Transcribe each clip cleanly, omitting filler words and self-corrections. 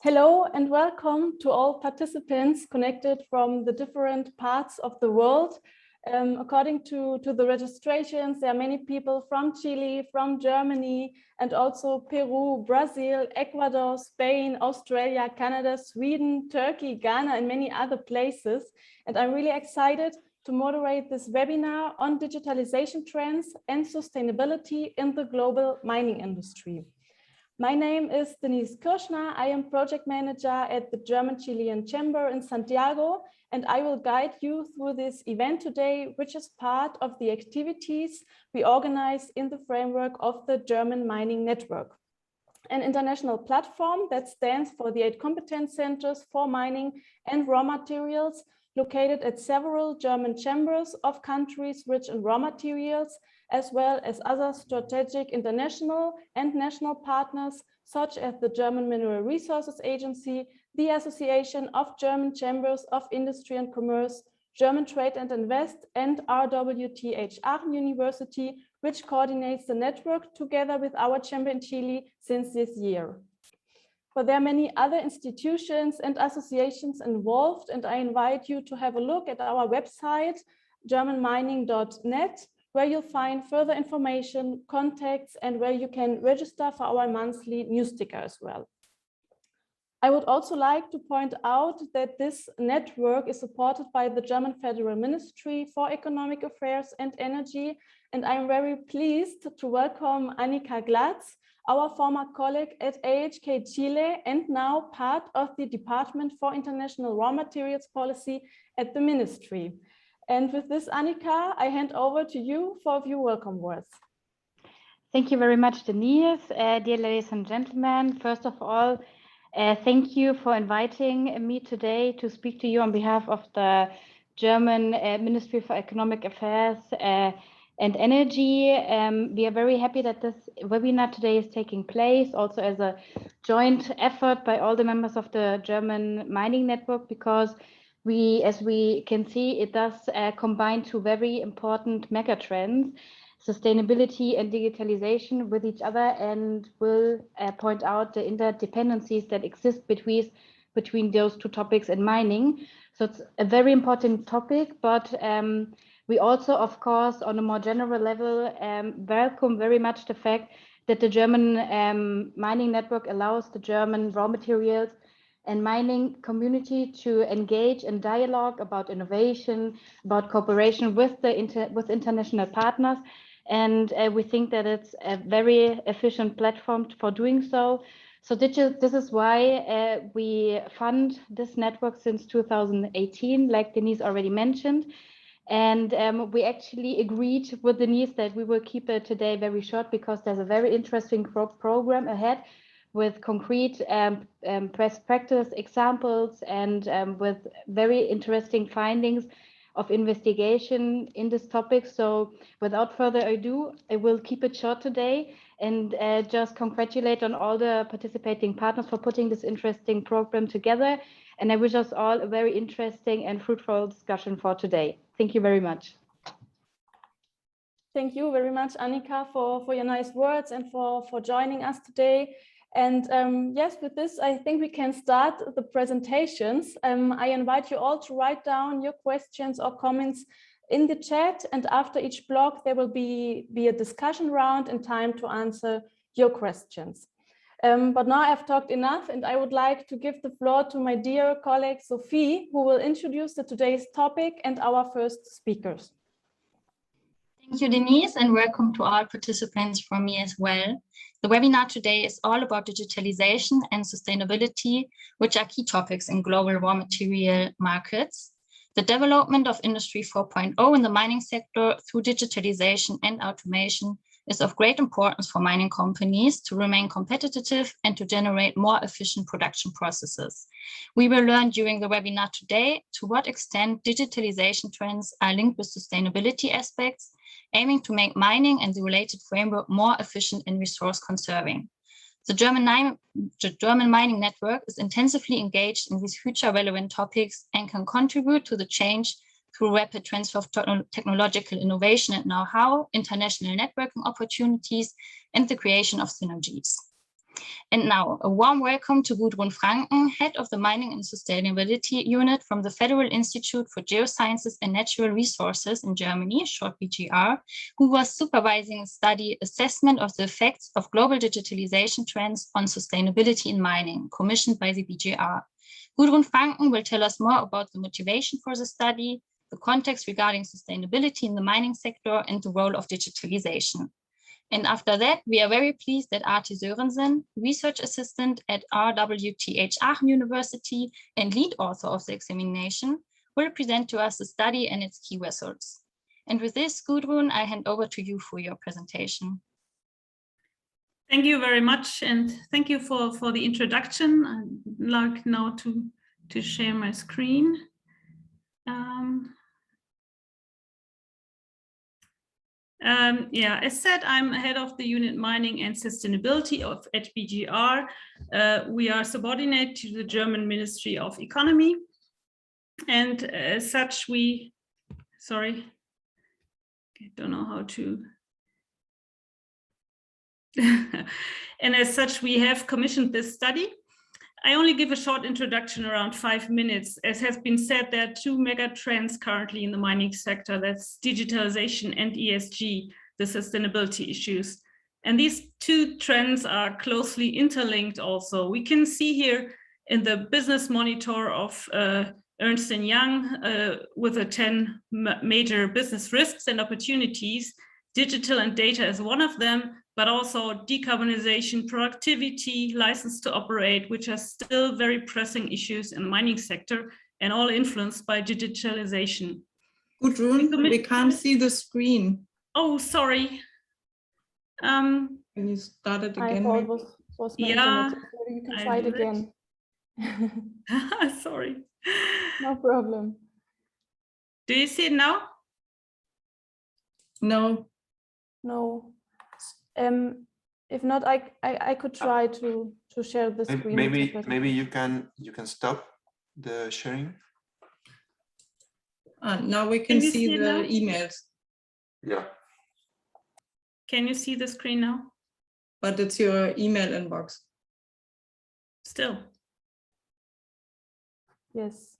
Hello and welcome to all participants connected from the different parts of the world. According to the registrations, there are many people from Chile, from Germany, and also Peru, Brazil, Ecuador, Spain, Australia, Canada, Sweden, Turkey, Ghana, and many other places. And I'm really excited to moderate this webinar on digitalization trends and sustainability in the global mining industry. My name is Denise Kirschner. I am project manager at the German-Chilean Chamber in Santiago, and I will guide you through this event today, which is part of the activities we organize in the framework of the German Mining Network, an international platform that stands for the 8 competence centers for mining and raw materials located at several German chambers of countries rich in raw materials, as well as other strategic international and national partners, such as the German Mineral Resources Agency, the Association of German Chambers of Industry and Commerce, German Trade and Invest, and RWTH Aachen University, which coordinates the network together with our chamber in Chile since this year. But there are many other institutions and associations involved, and I invite you to have a look at our website, germanmining.net, where you'll find further information, contacts, and where you can register for our monthly news sticker as well. I would also like to point out that this network is supported by the German Federal Ministry for Economic Affairs and Energy, and I'm very pleased to welcome Annika Glatz, our former colleague at DIHK Chile and now part of the Department for International Raw Materials Policy at the Ministry. And with this, Annika, I hand over to you for a few welcome words. Thank you very much, Denise. Dear ladies and gentlemen, first of all, thank you for inviting me today to speak to you on behalf of the German Ministry for Economic Affairs and Energy. We are very happy that this webinar today is taking place, also as a joint effort by all the members of the German Mining Network, because as we can see, it does combine two very important megatrends, sustainability and digitalization, with each other, and will point out the interdependencies that exist between those two topics in mining. So it's a very important topic, but we also, of course, on a more general level, welcome very much the fact that the German mining network allows the German raw materials and mining community to engage in dialogue about innovation, about cooperation with international partners. And we think that it's a very efficient platform for doing so. So this is why we fund this network since 2018, like Denise already mentioned. And we actually agreed with Denise that we will keep it today very short, because there's a very interesting program ahead with concrete best practice examples and with very interesting findings of investigation in this topic. So without further ado, I will keep it short today and just congratulate on all the participating partners for putting this interesting program together. And I wish us all a very interesting and fruitful discussion for today. Thank you very much. Thank you very much, Annika, for your nice words and for joining us today. And yes, with this, I think we can start the presentations. I invite you all to write down your questions or comments in the chat, and after each block, there will be a discussion round and time to answer your questions. But now I've talked enough, and I would like to give the floor to my dear colleague, Sophie, who will introduce today's topic and our first speakers. Thank you, Denise, and welcome to all participants from me as well. The webinar today is all about digitalization and sustainability, which are key topics in global raw material markets. The development of Industry 4.0 in the mining sector through digitalization and automation is of great importance for mining companies to remain competitive and to generate more efficient production processes. We will learn during the webinar today to what extent digitalization trends are linked with sustainability aspects, aiming to make mining and the related framework more efficient and resource conserving. The German Mining Network is intensively engaged in these future relevant topics and can contribute to the change through rapid transfer of technological innovation and know-how, international networking opportunities, and the creation of synergies. And now, a warm welcome to Gudrun Franken, Head of the Mining and Sustainability Unit from the Federal Institute for Geosciences and Natural Resources in Germany, short BGR, who was supervising a study assessment of the effects of global digitalization trends on sustainability in mining, commissioned by the BGR. Gudrun Franken will tell us more about the motivation for the study, the context regarding sustainability in the mining sector, and the role of digitalization. And after that, we are very pleased that Arti Sørensen, research assistant at RWTH Aachen University and lead author of the examination, will present to us the study and its key results. And with this, Gudrun, I hand over to you for your presentation. Thank you very much, and thank you for the introduction. I'd like now to share my screen. Yeah, as said, I'm head of the unit Mining and Sustainability at BGR. We are subordinate to the German Ministry of Economy. And as such, I don't know how to. And as such, we have commissioned this study. I only give a short introduction, around 5 minutes. As has been said, there are two mega trends currently in the mining sector. That's digitalization and ESG, the sustainability issues. And these two trends are closely interlinked also. We can see here in the business monitor of Ernst & Young with the 10 major business risks and opportunities, digital and data is one of them, but also decarbonization, productivity, license to operate, which are still very pressing issues in the mining sector and all influenced by digitalization. Gudrun, we can't see the screen. Oh, sorry. Can you start it again? I thought it was my internet. Maybe you can try it again. Sorry. No problem. Do you see it now? No. No. If not, I could try to share the screen. Maybe you can stop the sharing. Now we can see the emails. Yeah. Can you see the screen now? But it's your email inbox. Still. Yes.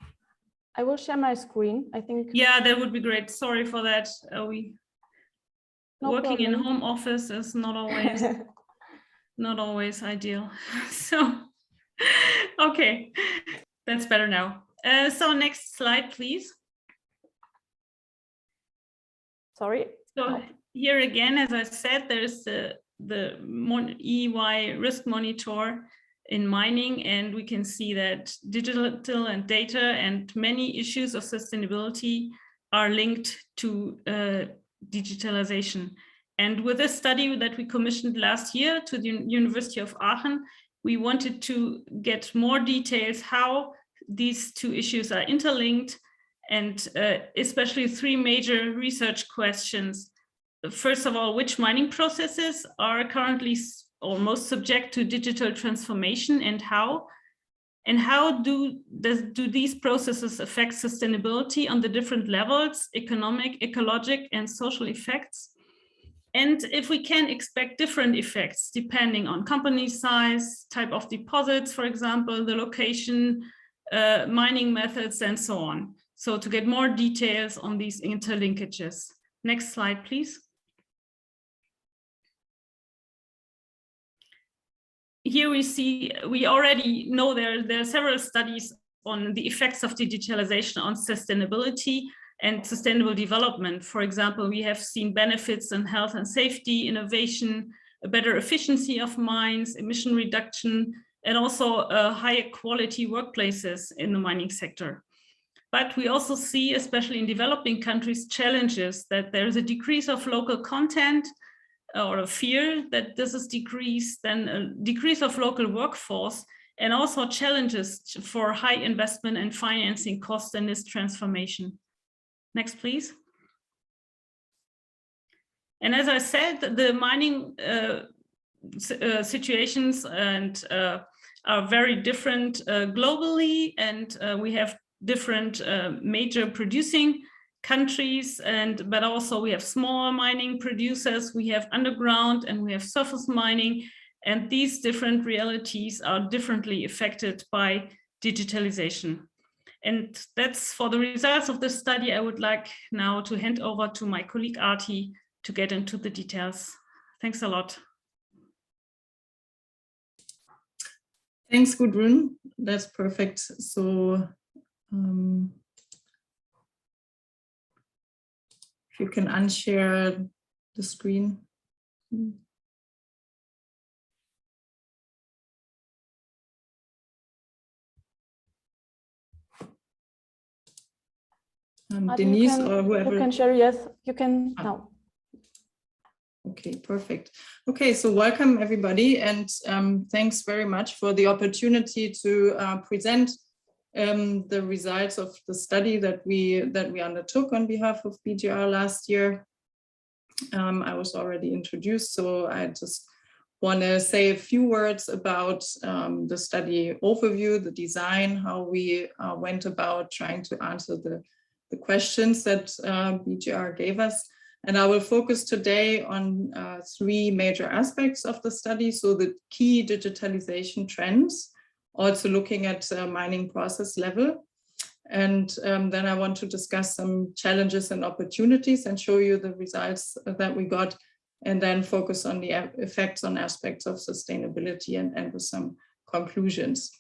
I will share my screen, I think. Yeah, that would be great. Sorry for that. Working in home office is not always ideal. So, okay, that's better now. So next slide, please. Sorry. So here again, as I said, there's the EY risk monitor in mining, and we can see that digital and data and many issues of sustainability are linked to digitalization. And with this study that we commissioned last year to the University of Aachen, we wanted to get more details how these two issues are interlinked, and especially three major research questions. First of all, which mining processes are currently or most subject to digital transformation, and how? And how do these processes affect sustainability on the different levels, economic, ecologic, and social effects? And if we can expect different effects depending on company size, type of deposits, for example, the location, mining methods, and so on. So to get more details on these interlinkages. Next slide, please. Here we already know there are several studies on the effects of digitalization on sustainability and sustainable development. For example, we have seen benefits in health and safety, innovation, a better efficiency of mines, emission reduction, and also higher quality workplaces in the mining sector. But we also see, especially in developing countries, challenges that there is a decrease of local content, or a fear that this is decreased, then a decrease of local workforce, and also challenges for high investment and financing costs in this transformation. Next, please. And as I said, the mining situations and are very different globally, and we have different major producing countries, but also we have small mining producers, we have underground, and we have surface mining. And these different realities are differently affected by digitalization. And that's for the results of this study. I would like now to hand over to my colleague Arti to get into the details. Thanks a lot. Thanks, Gudrun. That's perfect. So if you can unshare the screen. Denise or whoever. You can share, yes, you can now. Okay, perfect. Okay, so welcome everybody, and thanks very much for the opportunity to present the results of the study that we undertook on behalf of BGR last year. I was already introduced, so I just want to say a few words about the study overview, the design, how we went about trying to answer the questions that BGR gave us. And I will focus today on three major aspects of the study. So the key digitalization trends, also looking at mining process level. And then I want to discuss some challenges and opportunities and show you the results that we got, and then focus on the effects on aspects of sustainability and end with some conclusions.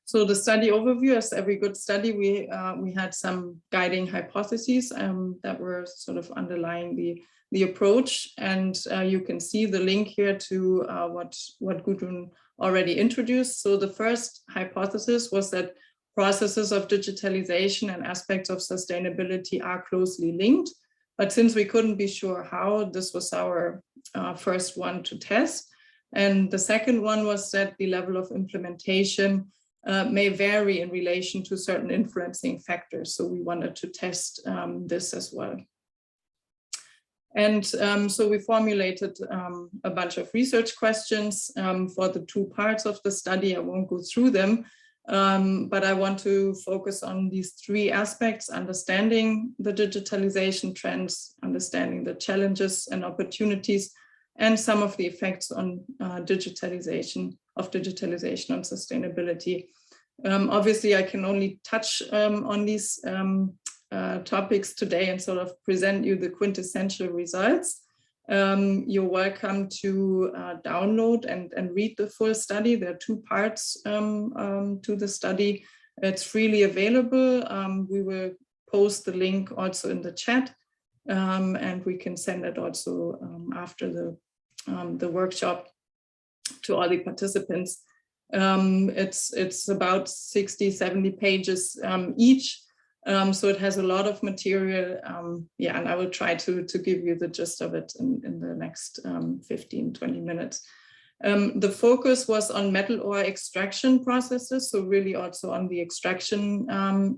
So the study overview, as every good study, we had some guiding hypotheses that were sort of underlying the approach. And you can see the link here to what Gudrun already introduced. So the first hypothesis was that processes of digitalization and aspects of sustainability are closely linked. But since we couldn't be sure how, this was our first one to test. And the second one was that the level of implementation may vary in relation to certain influencing factors. So we wanted to test this as well. And so we formulated a bunch of research questions for the two parts of the study. I won't go through them, but I want to focus on these three aspects: understanding the digitalization trends, understanding the challenges and opportunities, and some of the effects on digitalization on sustainability. Obviously, I can only touch on these topics today and sort of present you the quintessential results. You're welcome to download and read the full study. There are two parts to the study. It's freely available. We will post the link also in the chat, and we can send it also after the workshop to all the participants. It's about 60-70 pages each. So it has a lot of material, and I will try to give you the gist of it in the next 15-20 minutes. The focus was on metal ore extraction processes, so really also on the extraction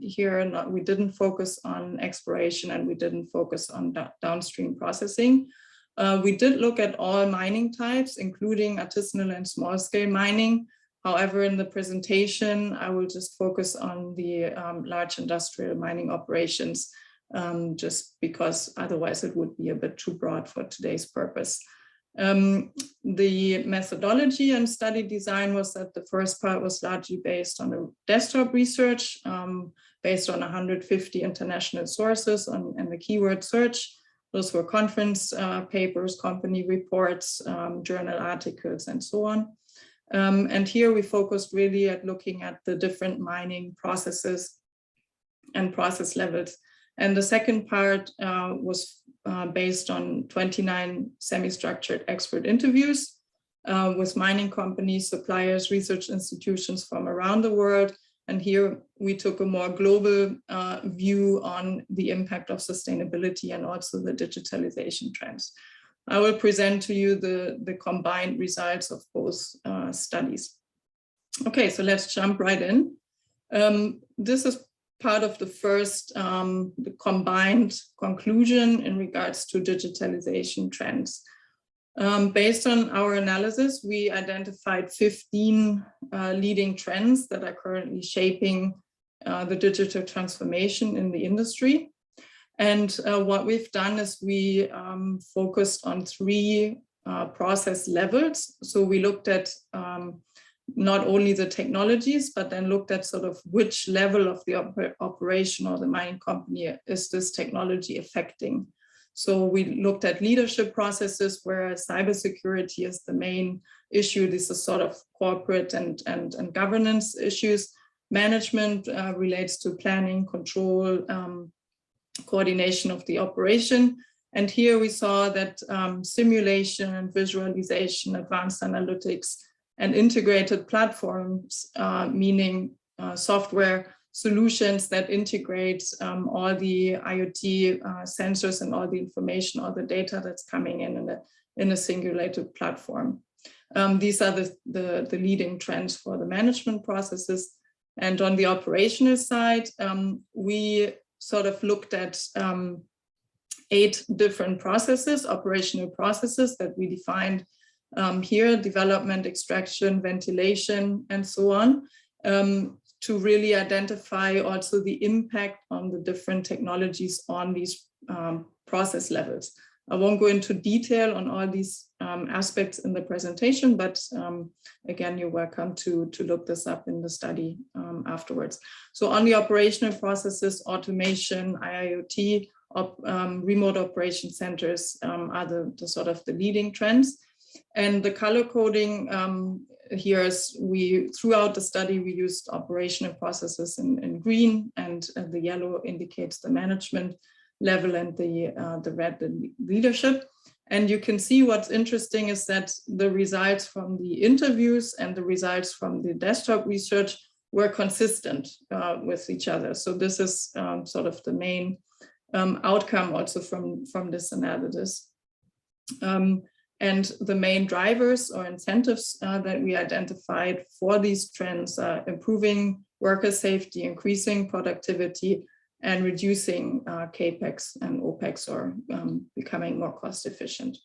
here. We didn't focus on exploration, and we didn't focus on downstream processing. We did look at all mining types, including artisanal and small-scale mining. However, in the presentation, I will just focus on the large industrial mining operations, just because otherwise it would be a bit too broad for today's purpose. The methodology and study design was that the first part was largely based on a desktop research, based on 150 international sources and the keyword search. Those were conference papers, company reports, journal articles, and so on. And here we focused really at looking at the different mining processes and process levels. And the second part was based on 29 semi-structured expert interviews with mining companies, suppliers, research institutions from around the world. And here we took a more global view on the impact of sustainability and also the digitalization trends. I will present to you the combined results of both studies. Okay, so let's jump right in. This is part of the first the combined conclusion in regards to digitalization trends. Based on our analysis, we identified 15 leading trends that are currently shaping the digital transformation in the industry. And what we've done is we focused on three process levels. So we looked at not only the technologies, but then looked at sort of which level of the operation or the mining company is this technology affecting. So we looked at leadership processes where cybersecurity is the main issue. This is sort of corporate and governance issues. Management relates to planning, control, coordination of the operation. And here we saw that simulation, visualization, advanced analytics, and integrated platforms, meaning software solutions that integrate all the IoT sensors and all the information, all the data that's coming in a singulated platform. These are the leading trends for the management processes. And on the operational side, we sort of looked at 8 different processes, operational processes that we defined here: development, extraction, ventilation, and so on, to really identify also the impact on the different technologies on these process levels. I won't go into detail on all these aspects in the presentation, but again, you're welcome to look this up in the study afterwards. So on the operational processes, automation, IIoT, remote operation centers are the sort of the leading trends. And the color coding here is throughout the study, we used operational processes in green, and the yellow indicates the management level, and the red, the leadership. And you can see what's interesting is that the results from the interviews and the results from the desktop research were consistent with each other. So this is sort of the main outcome also from this analysis. And the main drivers or incentives that we identified for these trends are improving worker safety, increasing productivity, and reducing CAPEX and OPEX, or becoming more cost efficient.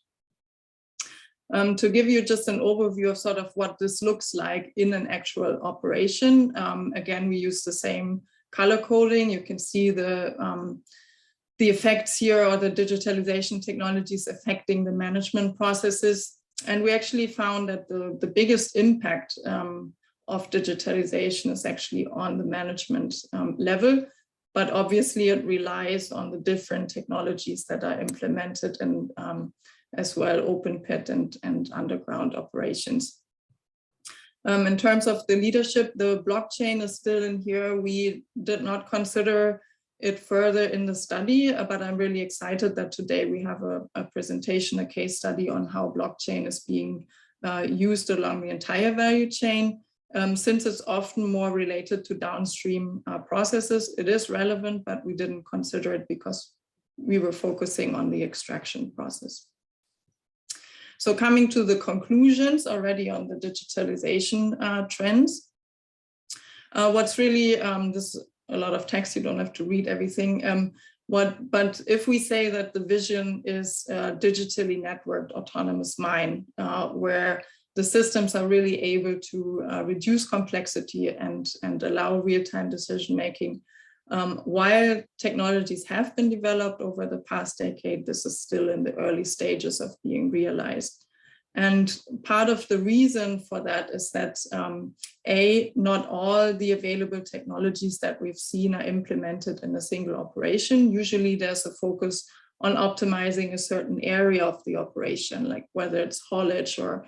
To give you just an overview of sort of what this looks like in an actual operation, again, we use the same color coding. You can see the effects here, or the digitalization technologies affecting the management processes. And we actually found that the biggest impact of digitalization is actually on the management level, but obviously it relies on the different technologies that are implemented, and as well open pit and underground operations. In terms of the leadership, the blockchain is still in here. We did not consider it further in the study, but I'm really excited that today we have a presentation, a case study on how blockchain is being used along the entire value chain. Since it's often more related to downstream processes, it is relevant, but we didn't consider it because we were focusing on the extraction process. So coming to the conclusions already on the digitalization trends, what's really, this a lot of text, you don't have to read everything. But if we say that the vision is a digitally networked autonomous mine, where the systems are really able to reduce complexity and allow real-time decision-making, while technologies have been developed over the past decade, this is still in the early stages of being realized. And part of the reason for that is that not all the available technologies that we've seen are implemented in a single operation. Usually there's a focus on optimizing a certain area of the operation, like whether it's haulage or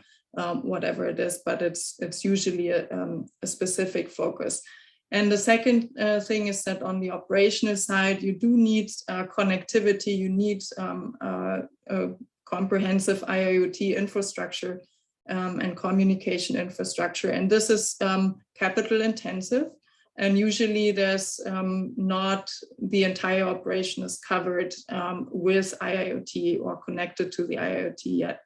whatever it is, but it's usually a specific focus. And the second thing is that on the operational side, you do need connectivity, you need a comprehensive IIoT infrastructure and communication infrastructure. And this is capital intensive. And usually there's not the entire operation is covered with IIoT or connected to the IIoT yet.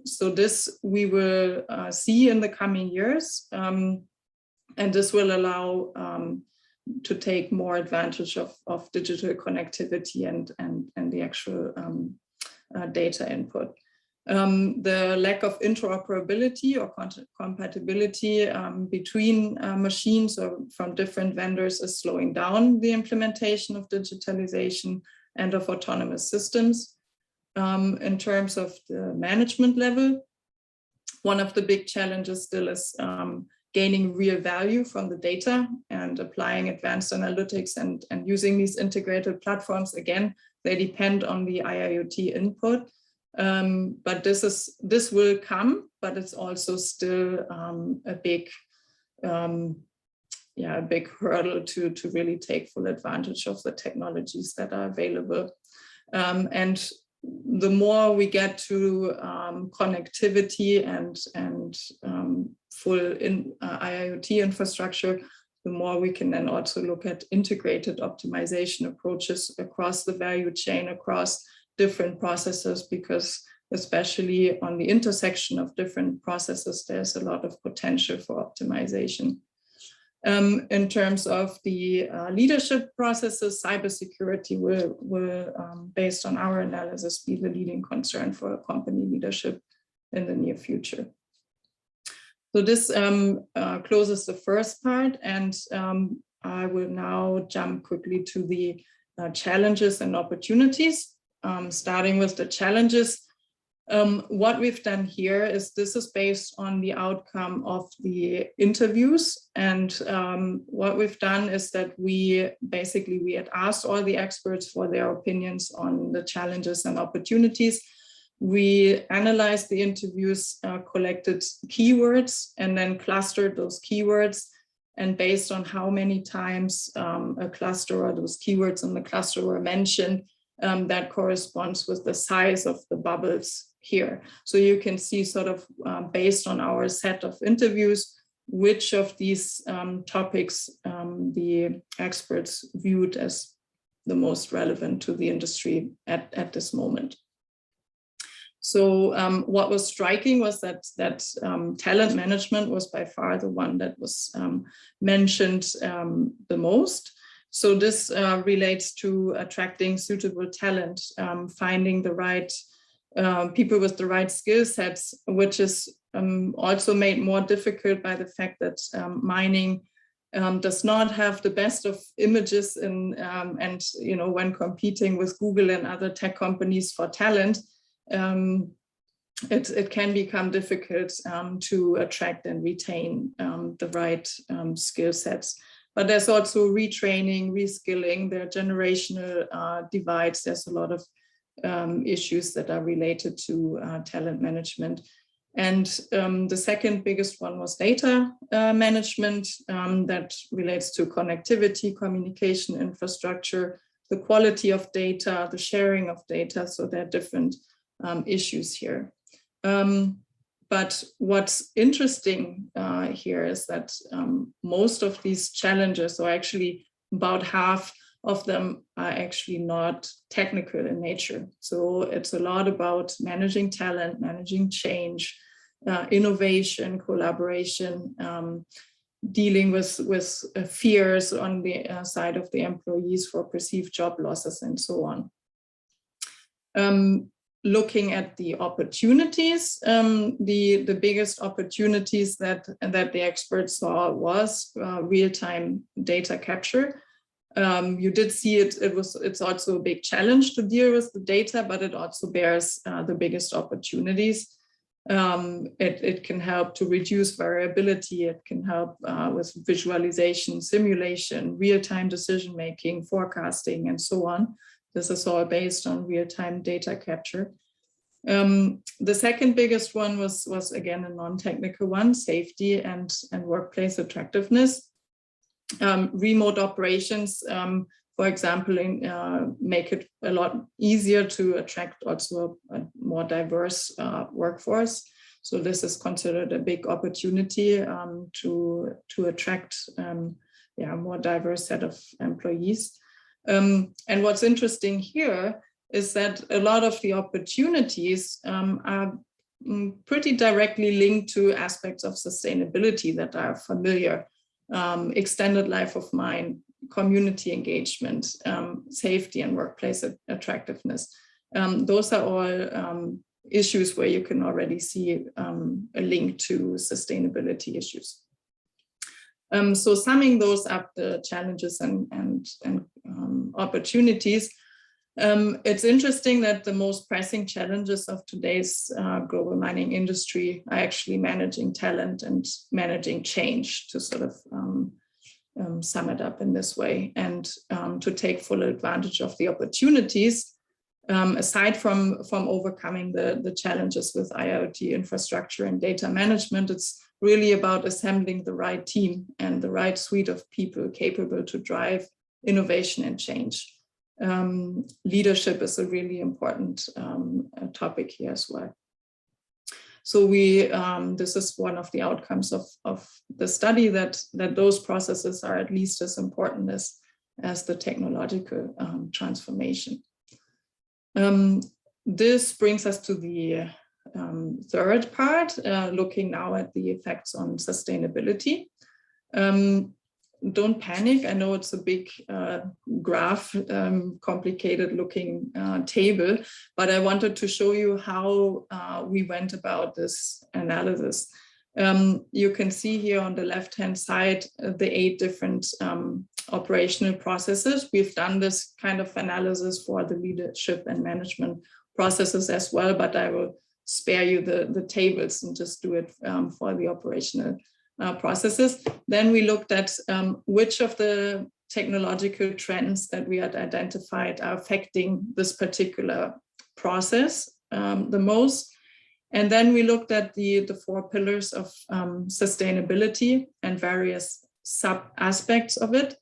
So this we will see in the coming years. And this will allow to take more advantage of digital connectivity and the actual data input. The lack of interoperability or compatibility between machines or from different vendors is slowing down the implementation of digitalization and of autonomous systems. in terms of the management level, one of the big challenges still is gaining real value from the data and applying advanced analytics and using these integrated platforms. Again, they depend on the IIoT input, but this will come, but it's also still a big hurdle to really take full advantage of the technologies that are available. And the more we get to connectivity and full IIoT infrastructure, the more we can then also look at integrated optimization approaches across the value chain, across different processes, because especially on the intersection of different processes, there's a lot of potential for optimization. In terms of the leadership processes, cybersecurity will based on our analysis, be the leading concern for company leadership in the near future. So this closes the first part, and I will now jump quickly to the challenges and opportunities. Starting with the challenges. What we've done here is this is based on the outcome of the interviews. And what we've done is that we had asked all the experts for their opinions on the challenges and opportunities. We analyzed the interviews, collected keywords, and then clustered those keywords. And based on how many times a cluster or those keywords in the cluster were mentioned, that corresponds with the size of the bubbles here. So you can see sort of based on our set of interviews, which of these topics the experts viewed as the most relevant to the industry at this moment. So what was striking was that talent management was by far the one that was mentioned the most. So this relates to attracting suitable talent, finding the right people with the right skill sets, which is also made more difficult by the fact that mining does not have the best of images and when competing with Google and other tech companies for talent, it can become difficult to attract and retain the right skill sets. But there's also retraining, reskilling, there are generational divides. There's a lot of issues that are related to talent management. And the second biggest one was data management that relates to connectivity, communication infrastructure, the quality of data, the sharing of data. So there are different issues here. But what's interesting here is that most of these challenges, or actually about half of them, are actually not technical in nature. So it's a lot about managing talent, managing change, innovation, collaboration, dealing with fears on the side of the employees for perceived job losses and so on. Looking at the opportunities, the biggest opportunities that the experts saw was real-time data capture. You did see it's also a big challenge to deal with the data, but it also bears the biggest opportunities. It can help to reduce variability. It can help with visualization, simulation, real-time decision-making, forecasting, and so on. This is all based on real-time data capture. The second biggest one was again a non-technical one, safety and workplace attractiveness. Remote operations, for example, make it a lot easier to attract also a more diverse workforce. So this is considered a big opportunity to attract a more diverse set of employees. And what's interesting here is that a lot of the opportunities are pretty directly linked to aspects of sustainability that are familiar. Extended life of mine, community engagement, safety and workplace attractiveness. Those are all issues where you can already see a link to sustainability issues. So summing those up, the challenges and opportunities, It's interesting that the most pressing challenges of today's global mining industry are actually managing talent and managing change, to sort of sum it up in this way, and to take full advantage of the opportunities, aside from overcoming the challenges with IoT infrastructure and data management. It's really about assembling the right team and the right suite of people capable to drive innovation and change. Leadership is a really important topic here as well. So this is one of the outcomes of the study, that those processes are at least as important as the technological transformation. This brings us to the third part, looking now at the effects on sustainability. Don't panic. I know it's a big graph, complicated looking table, but I wanted to show you how we went about this analysis. You can see here on the left-hand side the 8 different operational processes. We've done this kind of analysis for the leadership and management processes as well, but I will spare you the tables and just do it for the operational processes. Then we looked at which of the technological trends that we had identified are affecting this particular process the most. And then we looked at the 4 pillars of sustainability and various sub-aspects of it.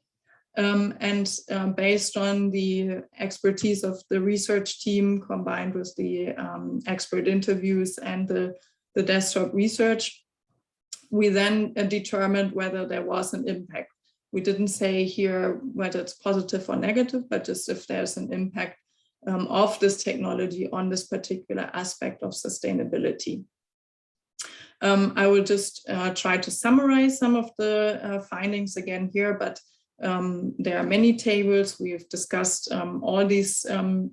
Based on the expertise of the research team, combined with the expert interviews and the desktop research, we then determined whether there was an impact. We didn't say here whether it's positive or negative, but just if there's an impact of this technology on this particular aspect of sustainability. I will just try to summarize some of the findings again here, but there are many tables. We have discussed all these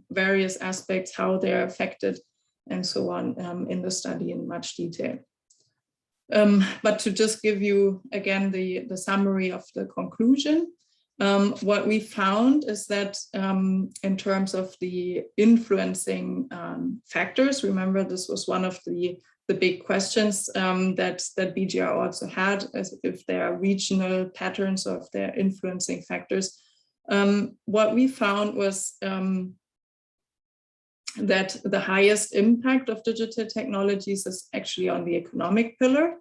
various aspects, how they're affected, and so on in the study in much detail. But to just give you again the summary of the conclusion, what we found is that in terms of the influencing factors, remember this was one of the big questions that BGR also had, as if there are regional patterns or if there are influencing factors. What we found was that the highest impact of digital technologies is actually on the economic pillar.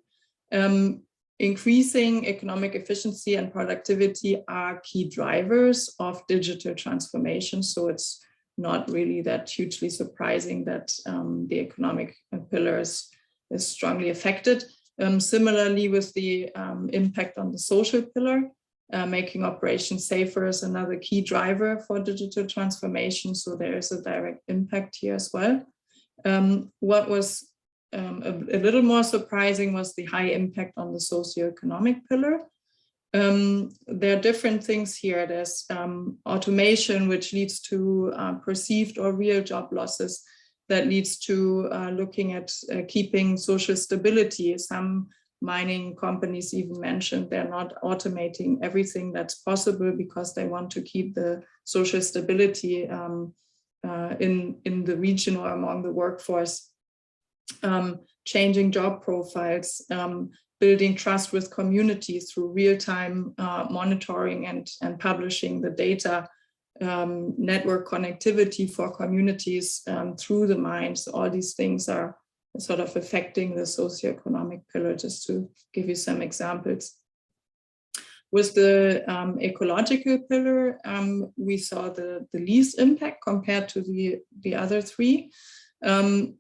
Increasing economic efficiency and productivity are key drivers of digital transformation. So it's not really that hugely surprising that the economic pillar is strongly affected. Similarly, with the impact on the social pillar, making operations safer is another key driver for digital transformation. So there is a direct impact here as well. What was a little more surprising was the high impact on the socioeconomic pillar. There are different things here. There's automation, which leads to perceived or real job losses, that leads to looking at keeping social stability. Some mining companies even mentioned they're not automating everything that's possible because they want to keep the social stability in the region or among the workforce. Changing job profiles, building trust with communities through real-time monitoring and publishing the data, network connectivity for communities through the mines. All these things are sort of affecting the socioeconomic pillar, just to give you some examples. With the ecological pillar, we saw the least impact compared to the other 3.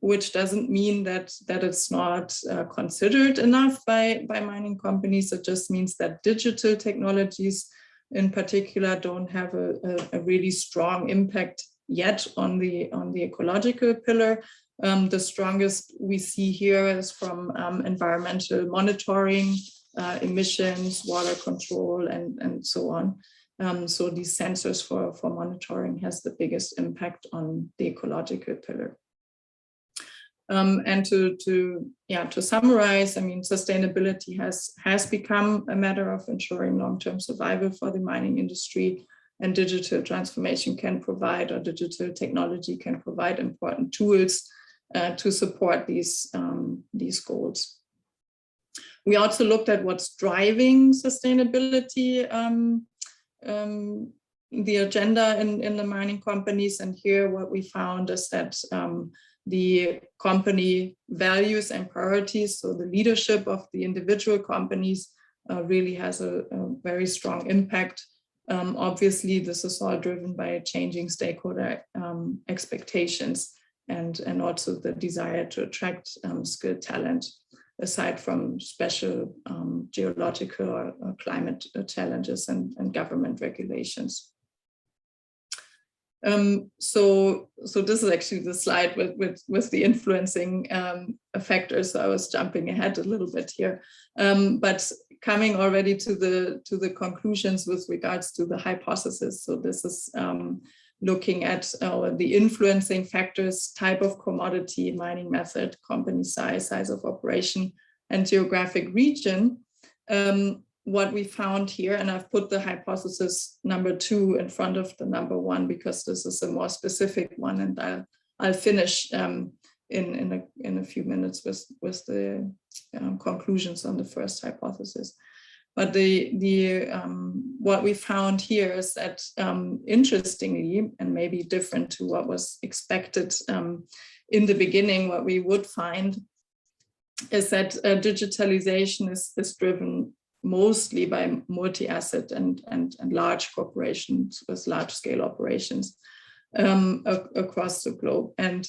Which doesn't mean that it's not considered enough by mining companies. It just means that digital technologies in particular don't have a really strong impact yet on the ecological pillar. The strongest we see here is from environmental monitoring, emissions, water control, and so on. So these sensors for monitoring has the biggest impact on the ecological pillar. And to summarize, I mean, sustainability has become a matter of ensuring long-term survival for the mining industry. and digital transformation can provide, or digital technology can provide important tools to support these goals. We also looked at what's driving sustainability, the agenda in the mining companies, and here what we found is that the company values and priorities, so the leadership of the individual companies really has a very strong impact. Obviously, this is all driven by changing stakeholder expectations and also the desire to attract skilled talent, aside from special geological or climate challenges and government regulations. So this is actually the slide with the influencing factors. So I was jumping ahead a little bit here, but coming already to the conclusions with regards to the hypothesis. So this is looking at the influencing factors: type of commodity, mining method, company size, size of operation, and geographic region. What we found here, and I've put the hypothesis number 2 in front of the number 1 because this is a more specific one, and I'll finish in a few minutes with the conclusions on the first hypothesis. But what we found here is that, interestingly, and maybe different to what was expected in the beginning, what we would find is that digitalization is driven mostly by multi-asset and large corporations with large-scale operations across the globe. And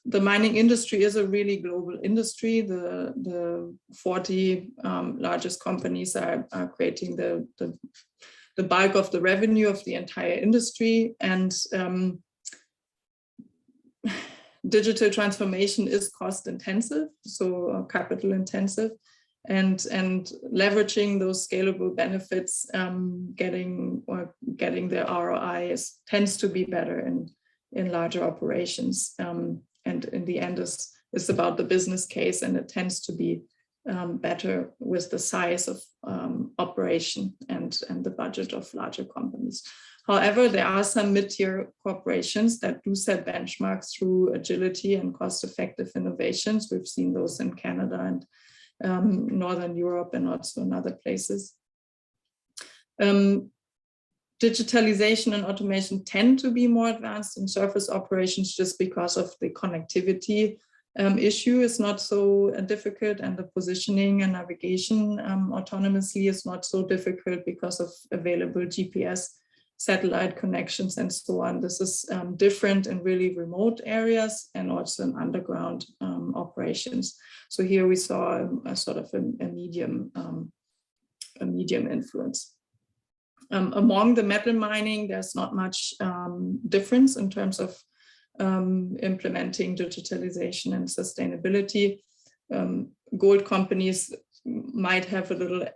the mining industry is a really global industry. The 40 largest companies are creating the bulk of the revenue of the entire industry. And digital transformation is cost intensive, so capital intensive. And leveraging those scalable benefits, getting the ROI tends to be better in larger operations. And in the end, it's about the business case, and it tends to be better with the size of operation and the budget of larger companies. However, there are some mid-tier corporations that do set benchmarks through agility and cost-effective innovations. We've seen those in Canada and Northern Europe and also in other places. Digitalization and automation tend to be more advanced in surface operations just because of the connectivity issue is not so difficult, and the positioning and navigation autonomously is not so difficult because of available GPS satellite connections and so on. This is different in really remote areas and also in underground operations. So here we saw a sort of a medium influence. Among the metal mining, there's not much difference in terms of implementing digitalization and sustainability. Gold companies might have a little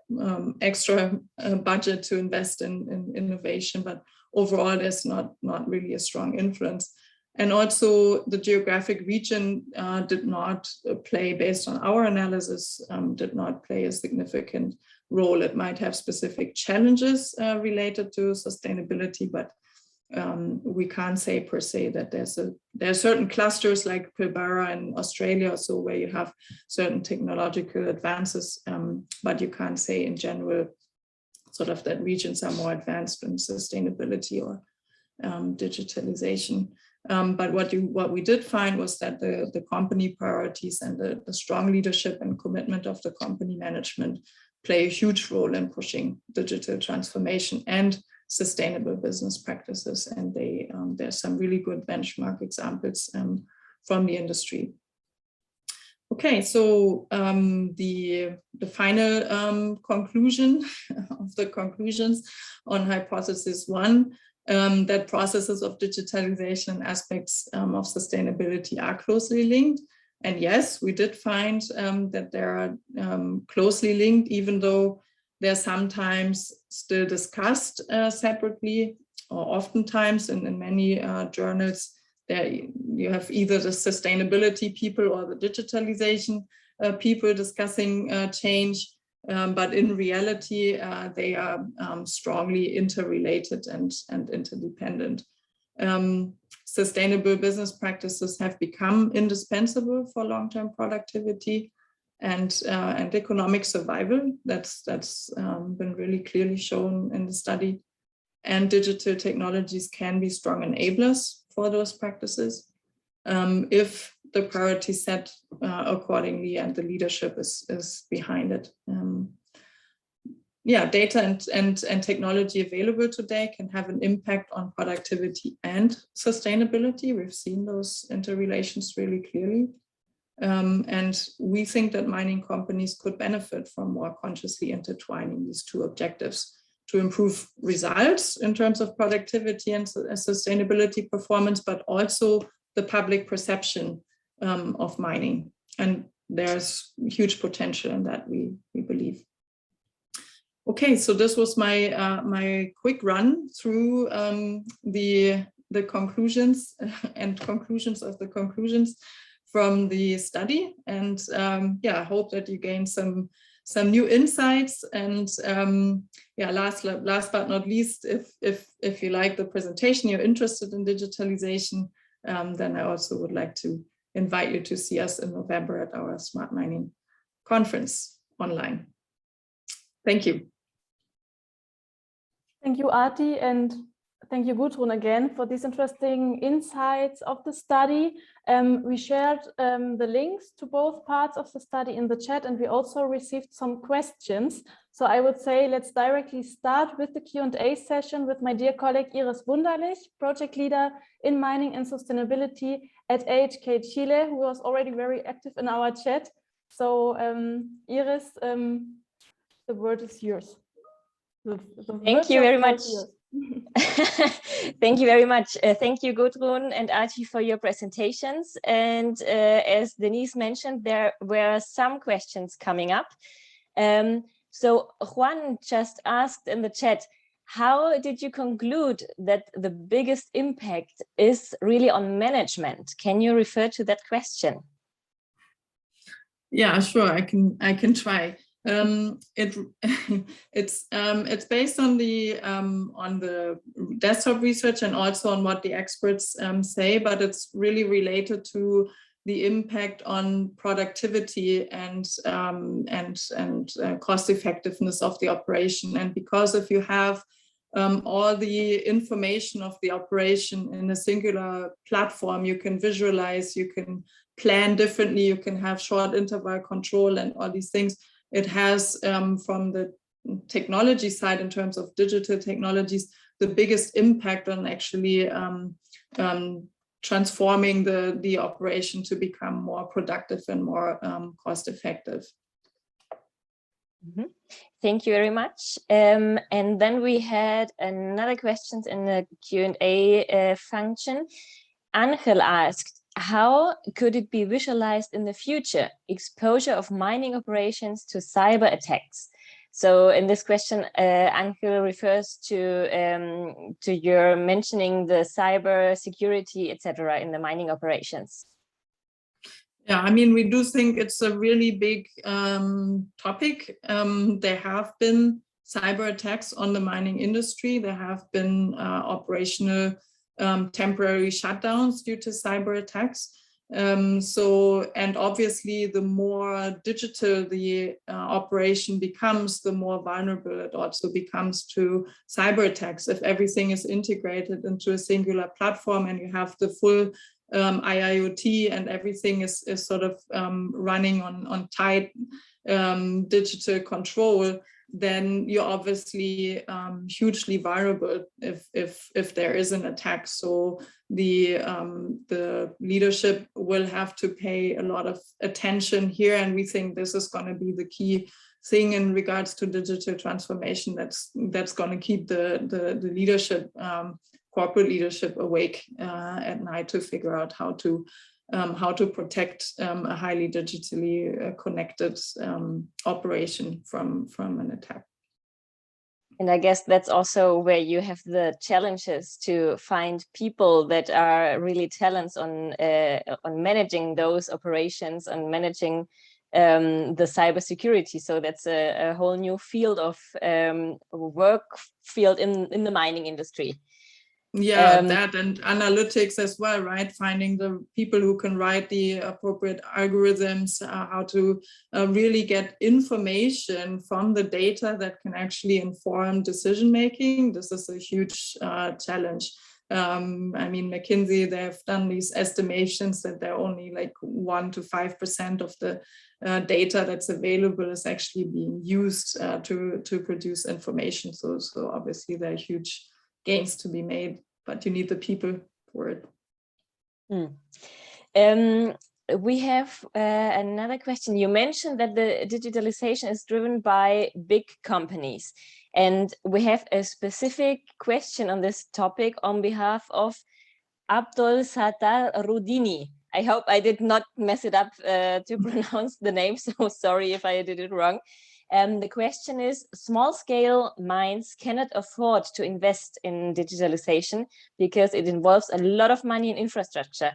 extra budget to invest in innovation, but overall there's not really a strong influence. And also the geographic region did not play, based on our analysis, did not play a significant role. It might have specific challenges related to sustainability, but we can't say per se that there are certain clusters like Pilbara in Australia or so where you have certain technological advances, but you can't say in general sort of that regions are more advanced in sustainability or digitalization. But what we did find was that the company priorities and the strong leadership and commitment of the company management play a huge role in pushing digital transformation and sustainable business practices. And there's some really good benchmark examples from the industry. Okay, so the final conclusion of the conclusions on hypothesis 1, that processes of digitalization and aspects of sustainability are closely linked. And yes, we did find that they are closely linked, even though they're sometimes still discussed separately, or oftentimes in many journals, there you have either the sustainability people or the digitalization people discussing change. but in reality, they are strongly interrelated and interdependent. Sustainable business practices have become indispensable for long-term productivity and economic survival. That's been really clearly shown in the study. And digital technologies can be strong enablers for those practices if the priorities set accordingly and the leadership is behind it. Data and technology available today can have an impact on productivity and sustainability. We've seen those interrelations really clearly. And we think that mining companies could benefit from more consciously intertwining these two objectives to improve results in terms of productivity and sustainability performance, but also the public perception of mining. And there's huge potential in that, we believe. Okay, so this was my quick run through the conclusions and conclusions of the conclusions from the study, and I hope that you gained some new insights. And last but not least, if you like the presentation, you're interested in digitalization, then I also would like to invite you to see us in November at our Smart Mining conference online. Thank you. Thank you, Arti, and thank you, Gudrun, again for these interesting insights of the study. We shared the links to both parts of the study in the chat, and we also received some questions. So I would say let's directly start with the Q&A session with my dear colleague Iris Wunderlich, project leader in mining and sustainability at DIHK Chile, who was already very active in our chat. So Iris, the word is yours. Thank you very much. Thank you very much. Thank you, Gudrun and Arti, for your presentations. And as Denise mentioned, there were some questions coming up. So Juan just asked in the chat, how did you conclude that the biggest impact is really on management? Can you refer to that question? Yeah, sure. I can try. It's based on the desktop research and also on what the experts say, but it's really related to the impact on productivity and cost effectiveness of the operation. And because if you have all the information of the operation in a singular platform, you can visualize, you can plan differently, you can have short interval control and all these things. It has, from the technology side, in terms of digital technologies, the biggest impact on actually transforming the operation to become more productive and more cost effective. Mm-hmm. Thank you very much. And then we had another question in the Q&A function. Angel asked, how could it be visualized in the future, exposure of mining operations to cyber attacks? So in this question, Angel refers to your mentioning the cyber security, etc., in the mining operations. Yeah, I mean, we do think it's a really big topic. There have been cyber attacks on the mining industry. There have been operational temporary shutdowns due to cyber attacks. And obviously the more digital the operation becomes, the more vulnerable it also becomes to cyber attacks. If everything is integrated into a singular platform and you have the full IIoT and everything is sort of running on tight digital control, then you're obviously hugely vulnerable if there is an attack. So the leadership will have to pay a lot of attention here, and we think this is going to be the key thing in regards to digital transformation. That's going to keep the leadership, corporate leadership, awake at night to figure out how to protect a highly digitally connected operation from an attack. And I guess that's also where you have the challenges to find people that are really talents on managing those operations and managing the cybersecurity. So that's a whole new field of work field in the mining industry. Yeah, that and analytics as well, right? Finding the people who can write the appropriate algorithms, how to really get information from the data that can actually inform decision making. This is a huge challenge. I mean, McKinsey, they've done these estimations that they're only like 1 to 5% of the data that's available is actually being used to produce information. So obviously there are huge gains to be made, but you need the people for it. We have another question. You mentioned that the digitalization is driven by big companies, and we have a specific question on this topic on behalf of Abdul Sattar Rudini. I hope I did not mess it up to pronounce the name, so sorry if I did it wrong. The question is, small-scale mines cannot afford to invest in digitalization because it involves a lot of money in infrastructure.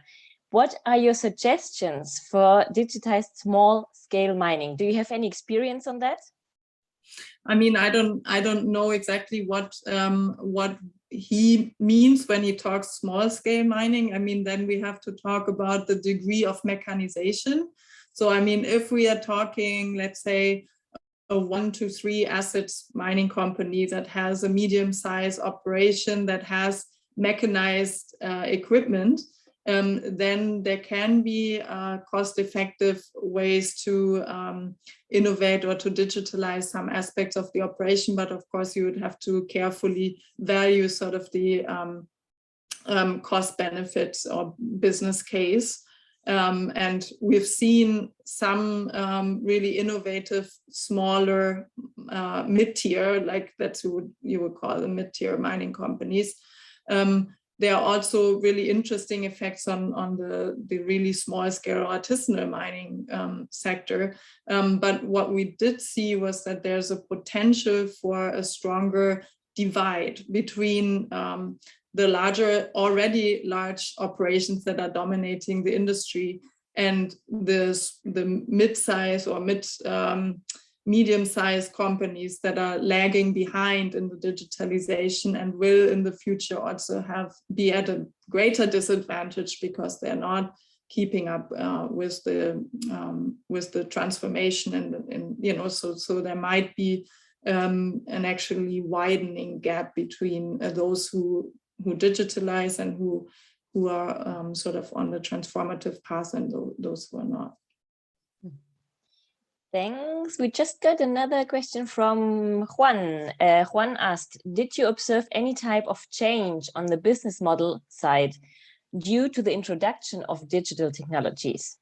What are your suggestions for digitized small-scale mining? Do you have any experience on that? I mean, I don't know exactly what he means when he talks small-scale mining. I mean, then we have to talk about the degree of mechanization. So, I mean, if we are talking, let's say, a 1 to 3 assets mining company that has a medium-sized operation that has mechanized equipment, then there can be cost-effective ways to innovate or to digitalize some aspects of the operation. But of course, you would have to carefully value sort of the cost benefits or business case. And we've seen some really innovative, smaller mid-tier, like that's what you would call the mid-tier mining companies. There are also really interesting effects on the really small-scale artisanal mining sector. But what we did see was that there's a potential for a stronger divide between the larger, already large operations that are dominating the industry and the mid-size or medium-sized companies that are lagging behind in the digitalization and will in the future also be at a greater disadvantage because they're not keeping up with the transformation and you know, so there might be an actually widening gap between those who digitalize and who are sort of on the transformative path and those who are not. Thanks. We just got another question from Juan. Juan asked, did you observe any type of change on the business model side due to the introduction of digital technologies?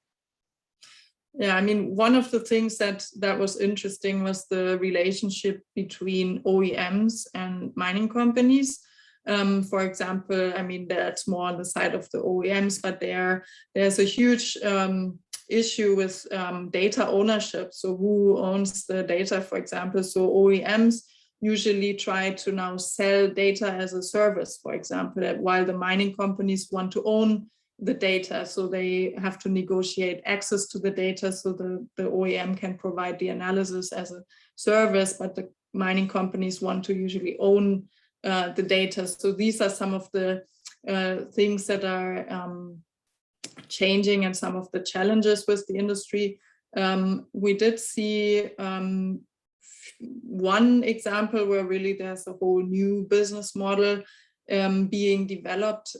Yeah, I mean, one of the things that was interesting was the relationship between OEMs and mining companies. For example, I mean, that's more on the side of the OEMs, but there's a huge issue with data ownership. So who owns the data, for example? So OEMs usually try to now sell data as a service, for example, while the mining companies want to own the data. So they have to negotiate access to the data so the OEM can provide the analysis as a service, but the mining companies want to usually own the data. So these are some of the things that are changing and some of the challenges with the industry. We did see one example where really there's a whole new business model being developed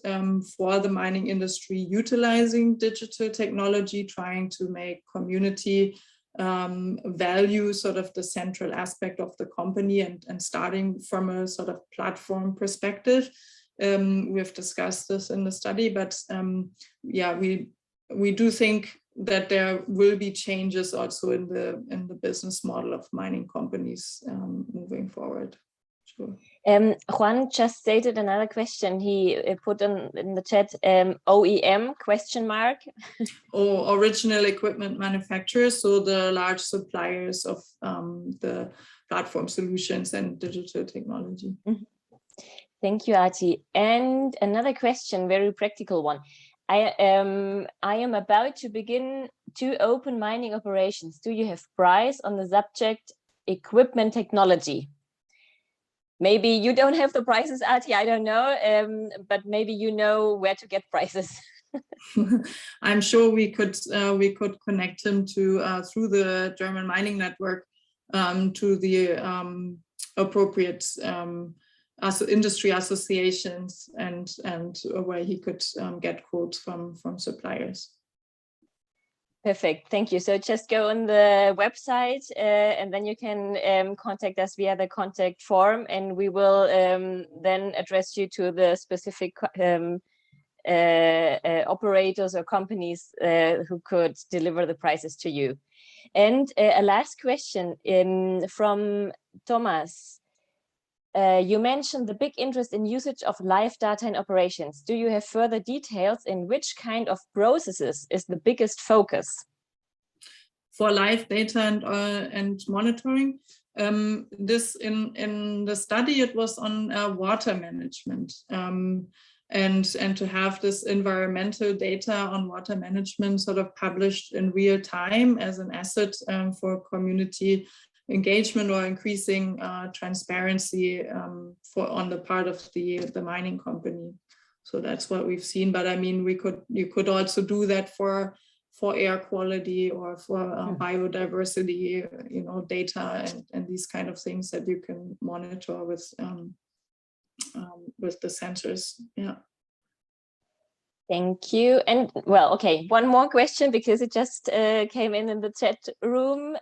for the mining industry, utilizing digital technology, trying to make community value sort of the central aspect of the company and starting from a sort of platform perspective. We've discussed this in the study, but yeah, we do think that there will be changes also in the business model of mining companies moving forward. Sure. Juan just stated another question. He put in the chat OEM ? Or original equipment manufacturers, so the large suppliers of the platform solutions and digital technology. Mm-hmm. Thank you, Arti. And another question, very practical one. I am about to begin to open mining operations, do you have price on the subject equipment technology? Maybe you don't have the prices, Ati, I don't know, but maybe you know where to get prices. I'm sure we could connect him to through the German mining network to the appropriate industry associations and where he could get quotes from suppliers. Perfect, thank you. So just go on the website and then you can contact us via the contact form, and we will then address you to the specific operators or companies who could deliver the prices to you. And a last question from Thomas. You mentioned the big interest in usage of live data in operations. Do you have further details in which kind of processes is the biggest focus? For live data and monitoring, this in the study, it was on water management. And to have this environmental data on water management sort of published in real time as an asset for community engagement or increasing transparency on the part of the mining company. So that's what we've seen. But I mean, you could also do that for air quality or for biodiversity, data and these kind of things that you can monitor with the sensors. Yeah. Thank you. And well, okay, one more question because it just came in the chat room.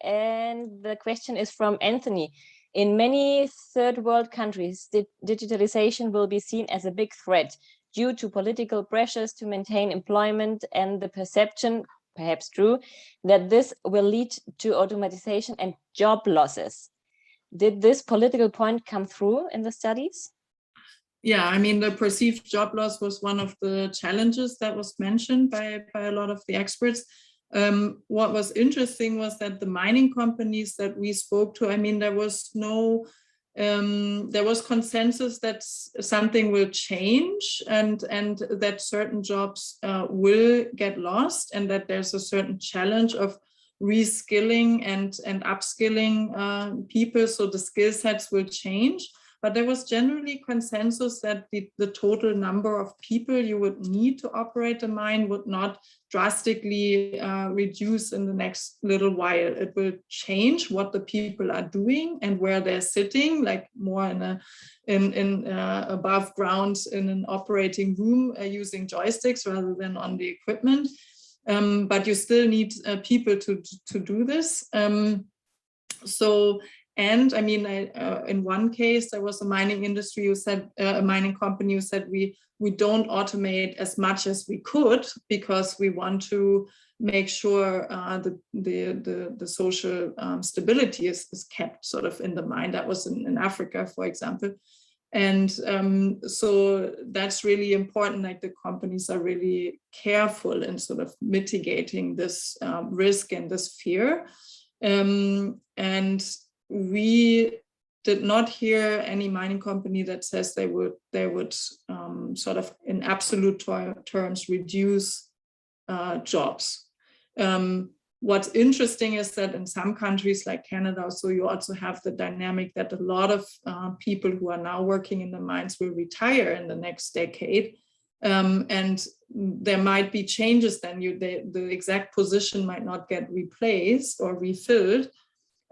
And the question is from Anthony. In many third world countries, digitalization will be seen as a big threat due to political pressures to maintain employment and the perception, perhaps true, that this will lead to automatization and job losses. Did this political point come through in the studies? Yeah, I mean, the perceived job loss was one of the challenges that was mentioned by a lot of the experts. What was interesting was that the mining companies that we spoke to, I mean, there was consensus that something will change and that certain jobs will get lost, and that there's a certain challenge of reskilling and upskilling people, so the skill sets will change. But there was generally consensus that the total number of people you would need to operate a mine would not drastically reduce in the next little while. It will change what the people are doing and where they're sitting, like more in above ground in an operating room using joysticks rather than on the equipment. But you still need people to do this. And I mean, in one case, there was a mining industry who said, a mining company who said, we don't automate as much as we could because we want to make sure the social stability is kept sort of in the mine. That was in Africa, for example. And so that's really important. Like the companies are really careful in sort of mitigating this risk and this fear. And we did not hear any mining company that says they would sort of in absolute terms reduce jobs. What's interesting is that in some countries like Canada, so you also have the dynamic that a lot of people who are now working in the mines will retire in the next decade. And there might be changes then, the exact position might not get replaced or refilled.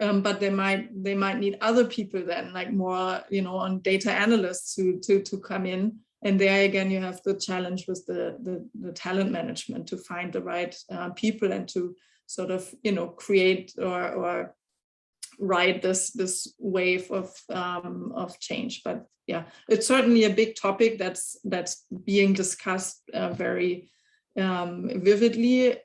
But they might need other people then, like more, on data analysts to come in. And there again, you have the challenge with the talent management to find the right people and to sort of, create or ride this wave of change. But yeah, it's certainly a big topic that's being discussed very vividly.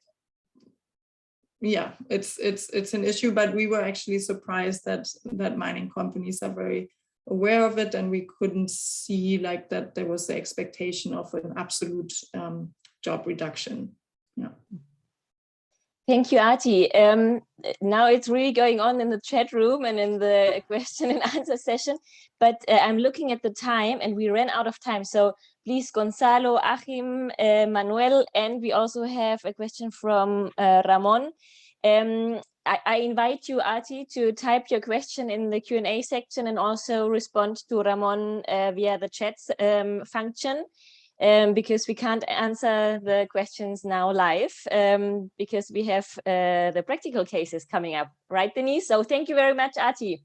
Yeah, it's an issue, but we were actually surprised that mining companies are very aware of it, and we couldn't see like that there was the expectation of an absolute job reduction. Yeah. Thank you, Arti. Now it's really going on in the chat room and in the question and answer session, but I'm looking at the time and we ran out of time. So please, Gonzalo, Achim, Manuel, and we also have a question from Ramon. I invite you, Arti, to type your question in the Q&A section and also respond to Ramon via the chat function, because we can't answer the questions now live, because we have the practical cases coming up, right, Denise? So thank you very much, Arti.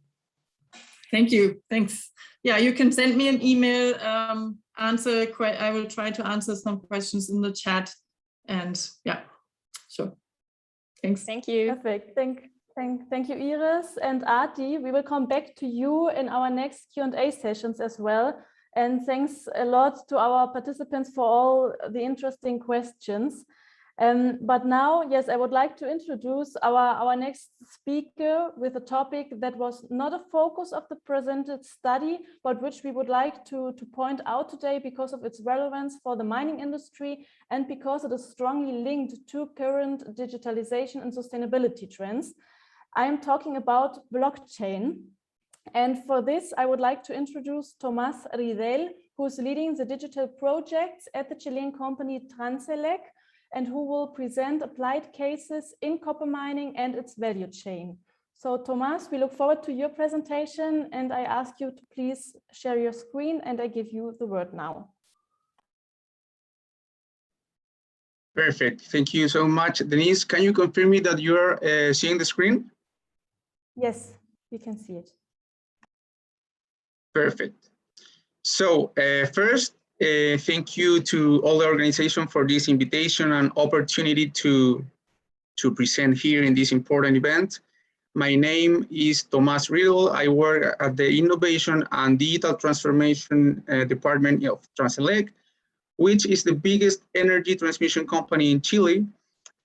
Thank you. Thanks. Yeah, you can send me an email. I will try to answer some questions in the chat. And yeah, sure. Thanks. Thank you. Perfect. Thank you, Iris and Arti. We will come back to you in our next Q&A sessions as well. And thanks a lot to our participants for all the interesting questions. But now, yes, I would like to introduce our next speaker with a topic that was not a focus of the presented study, but which we would like to point out today because of its relevance for the mining industry and because it is strongly linked to current digitalization and sustainability trends. I am talking about blockchain. And for this, I would like to introduce Tomás Ridel, who is leading the digital projects at the Chilean company Transelec, and who will present applied cases in copper mining and its value chain. So Tomás, we look forward to your presentation, and I ask you to please share your screen, and I give you the word now. Perfect. Thank you so much, Denise. Can you confirm me that you're seeing the screen? Yes, we can see it. Perfect. So first, thank you to all the organization for this invitation and opportunity to present here in this important event. My name is Tomás Ridel. I work at the Innovation and Digital Transformation Department of Transelec, which is the biggest energy transmission company in Chile.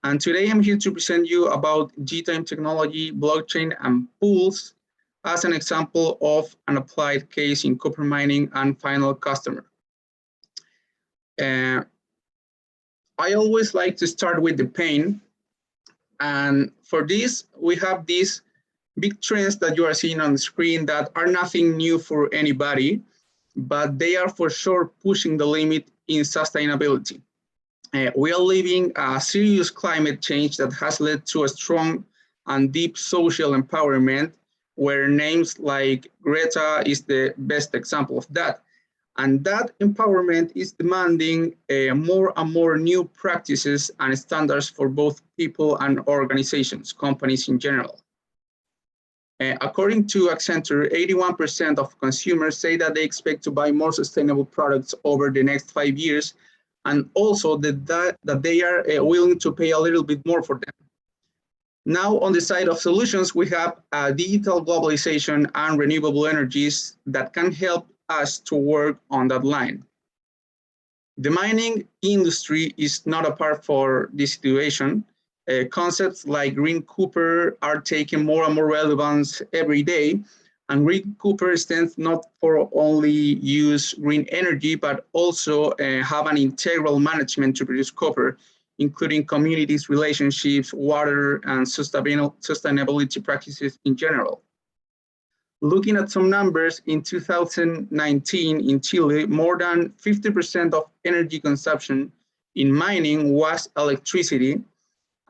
And today I'm here to present you about GTime Technology, blockchain, and pools as an example of an applied case in copper mining and final customer. I always like to start with the pain. And for this, we have these big trends that you are seeing on the screen that are nothing new for anybody, but they are for sure pushing the limit in sustainability. We are living a serious climate change that has led to a strong and deep social empowerment, where names like Greta is the best example of that. And that empowerment is demanding more and more new practices and standards for both people and organizations, companies in general. According to Accenture, 81% of consumers say that they expect to buy more sustainable products over the next 5 years, and also that they are willing to pay a little bit more for them. Now, on the side of solutions, we have digital globalization and renewable energies that can help us to work on that line. The mining industry is not apart for this situation. Concepts like green copper are taking more and more relevance every day. And green copper stands not for only use green energy, but also have an integral management to produce copper, including communities, relationships, water, and sustainability practices in general. Looking at some numbers, in 2019 in Chile, more than 50% of energy consumption in mining was electricity,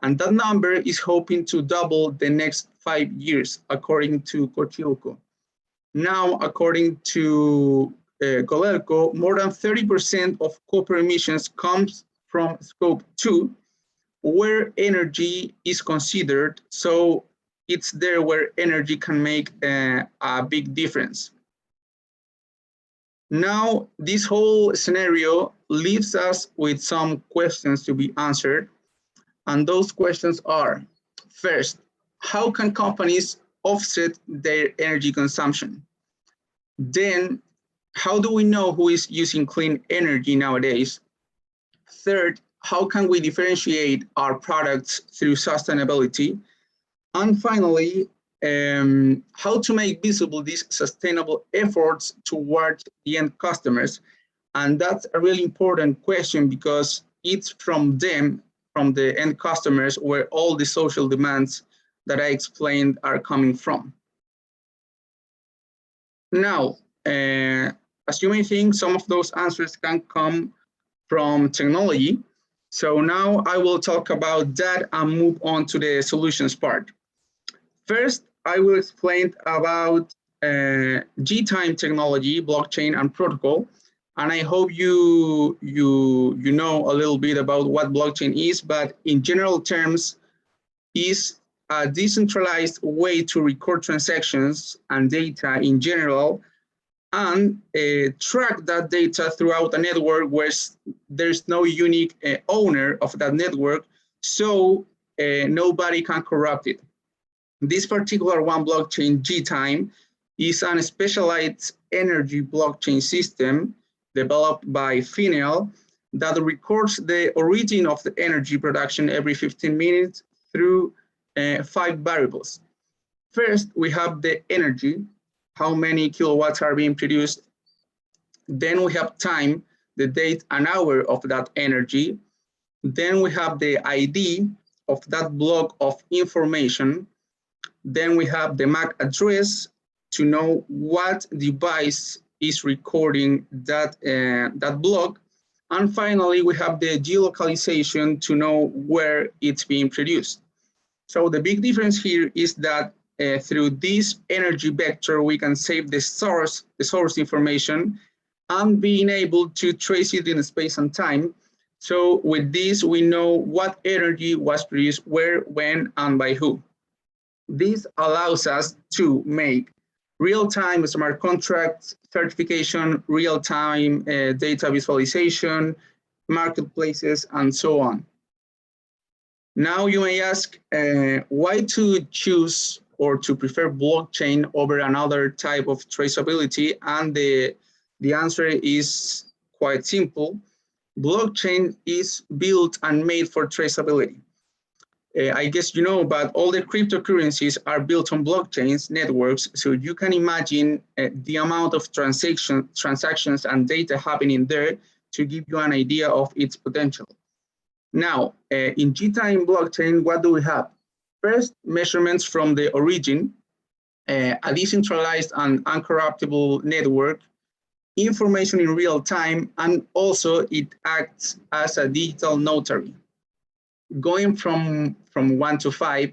and that number is hoping to double the next 5 years, according to Cochilco. Now, according to Codelco, more than 30% of copper emissions comes from scope 2, where energy is considered, so it's there where energy can make a big difference. Now, this whole scenario leaves us with some questions to be answered. And those questions are, first, how can companies offset their energy consumption? Then, how do we know who is using clean energy nowadays? Third, how can we differentiate our products through sustainability? And finally, how to make visible these sustainable efforts towards the end customers. And that's a really important question because it's from them, from the end customers, where all the social demands that I explained are coming from. Now, as you may think, some of those answers can come from technology. So now I will talk about that and move on to the solutions part. First, I will explain about GTime technology, blockchain and protocol. And I hope you know a little bit about what blockchain is, but in general terms, is a decentralized way to record transactions and data in general, and track that data throughout a network where there's no unique owner of that network, so nobody can corrupt it. This particular one blockchain, GTime, is a specialized energy blockchain system developed by Finel that records the origin of the energy production every 15 minutes through 5 variables. First, we have the energy, how many kilowatts are being produced. Then we have time, the date and hour of that energy. Then we have the ID of that block of information. Then we have the MAC address to know what device is recording that, that block. And finally, we have the geolocalization to know where it's being produced. So the big difference here is that through this energy vector, we can save the source information and being able to trace it in space and time. So with this, we know what energy was produced where, when, and by who. This allows us to make real-time smart contracts, certification, real-time data visualization, marketplaces, and so on. Now you may ask why to choose or to prefer blockchain over another type of traceability, and the answer is quite simple. Blockchain is built and made for traceability. I guess you know, but all the cryptocurrencies are built on blockchains networks, so you can imagine the amount of transactions and data happening there to give you an idea of its potential. Now, in GTime blockchain, what do we have? First, measurements from the origin, a decentralized and uncorruptible network, information in real time, and also it acts as a digital notary. Going from 1 to 5,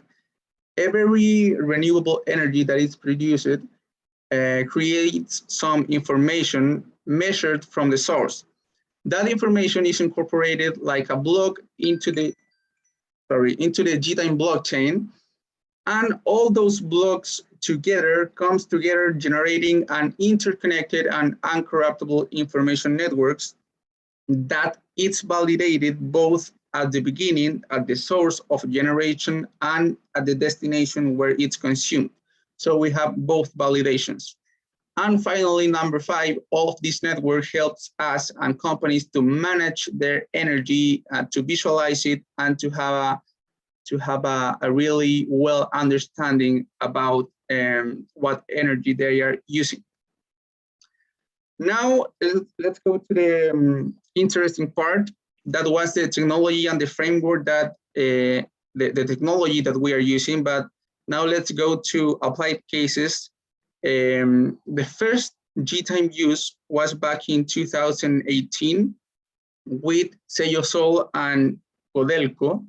every renewable energy that is produced creates some information measured from the source. That information is incorporated like a block into the GTime blockchain, and all those blocks together comes together generating an interconnected and uncorruptible information networks that it's validated both at the beginning, at the source of generation, and at the destination where it's consumed. So we have both validations. And finally, number 5, all of this network helps us and companies to manage their energy, to visualize it, and to have a really well understanding about what energy they are using. Now, let's go to the interesting part. That was the technology and the framework that the technology that we are using. But now let's go to applied cases. The first GTime use was back in 2018 with Seyosol and Codelco,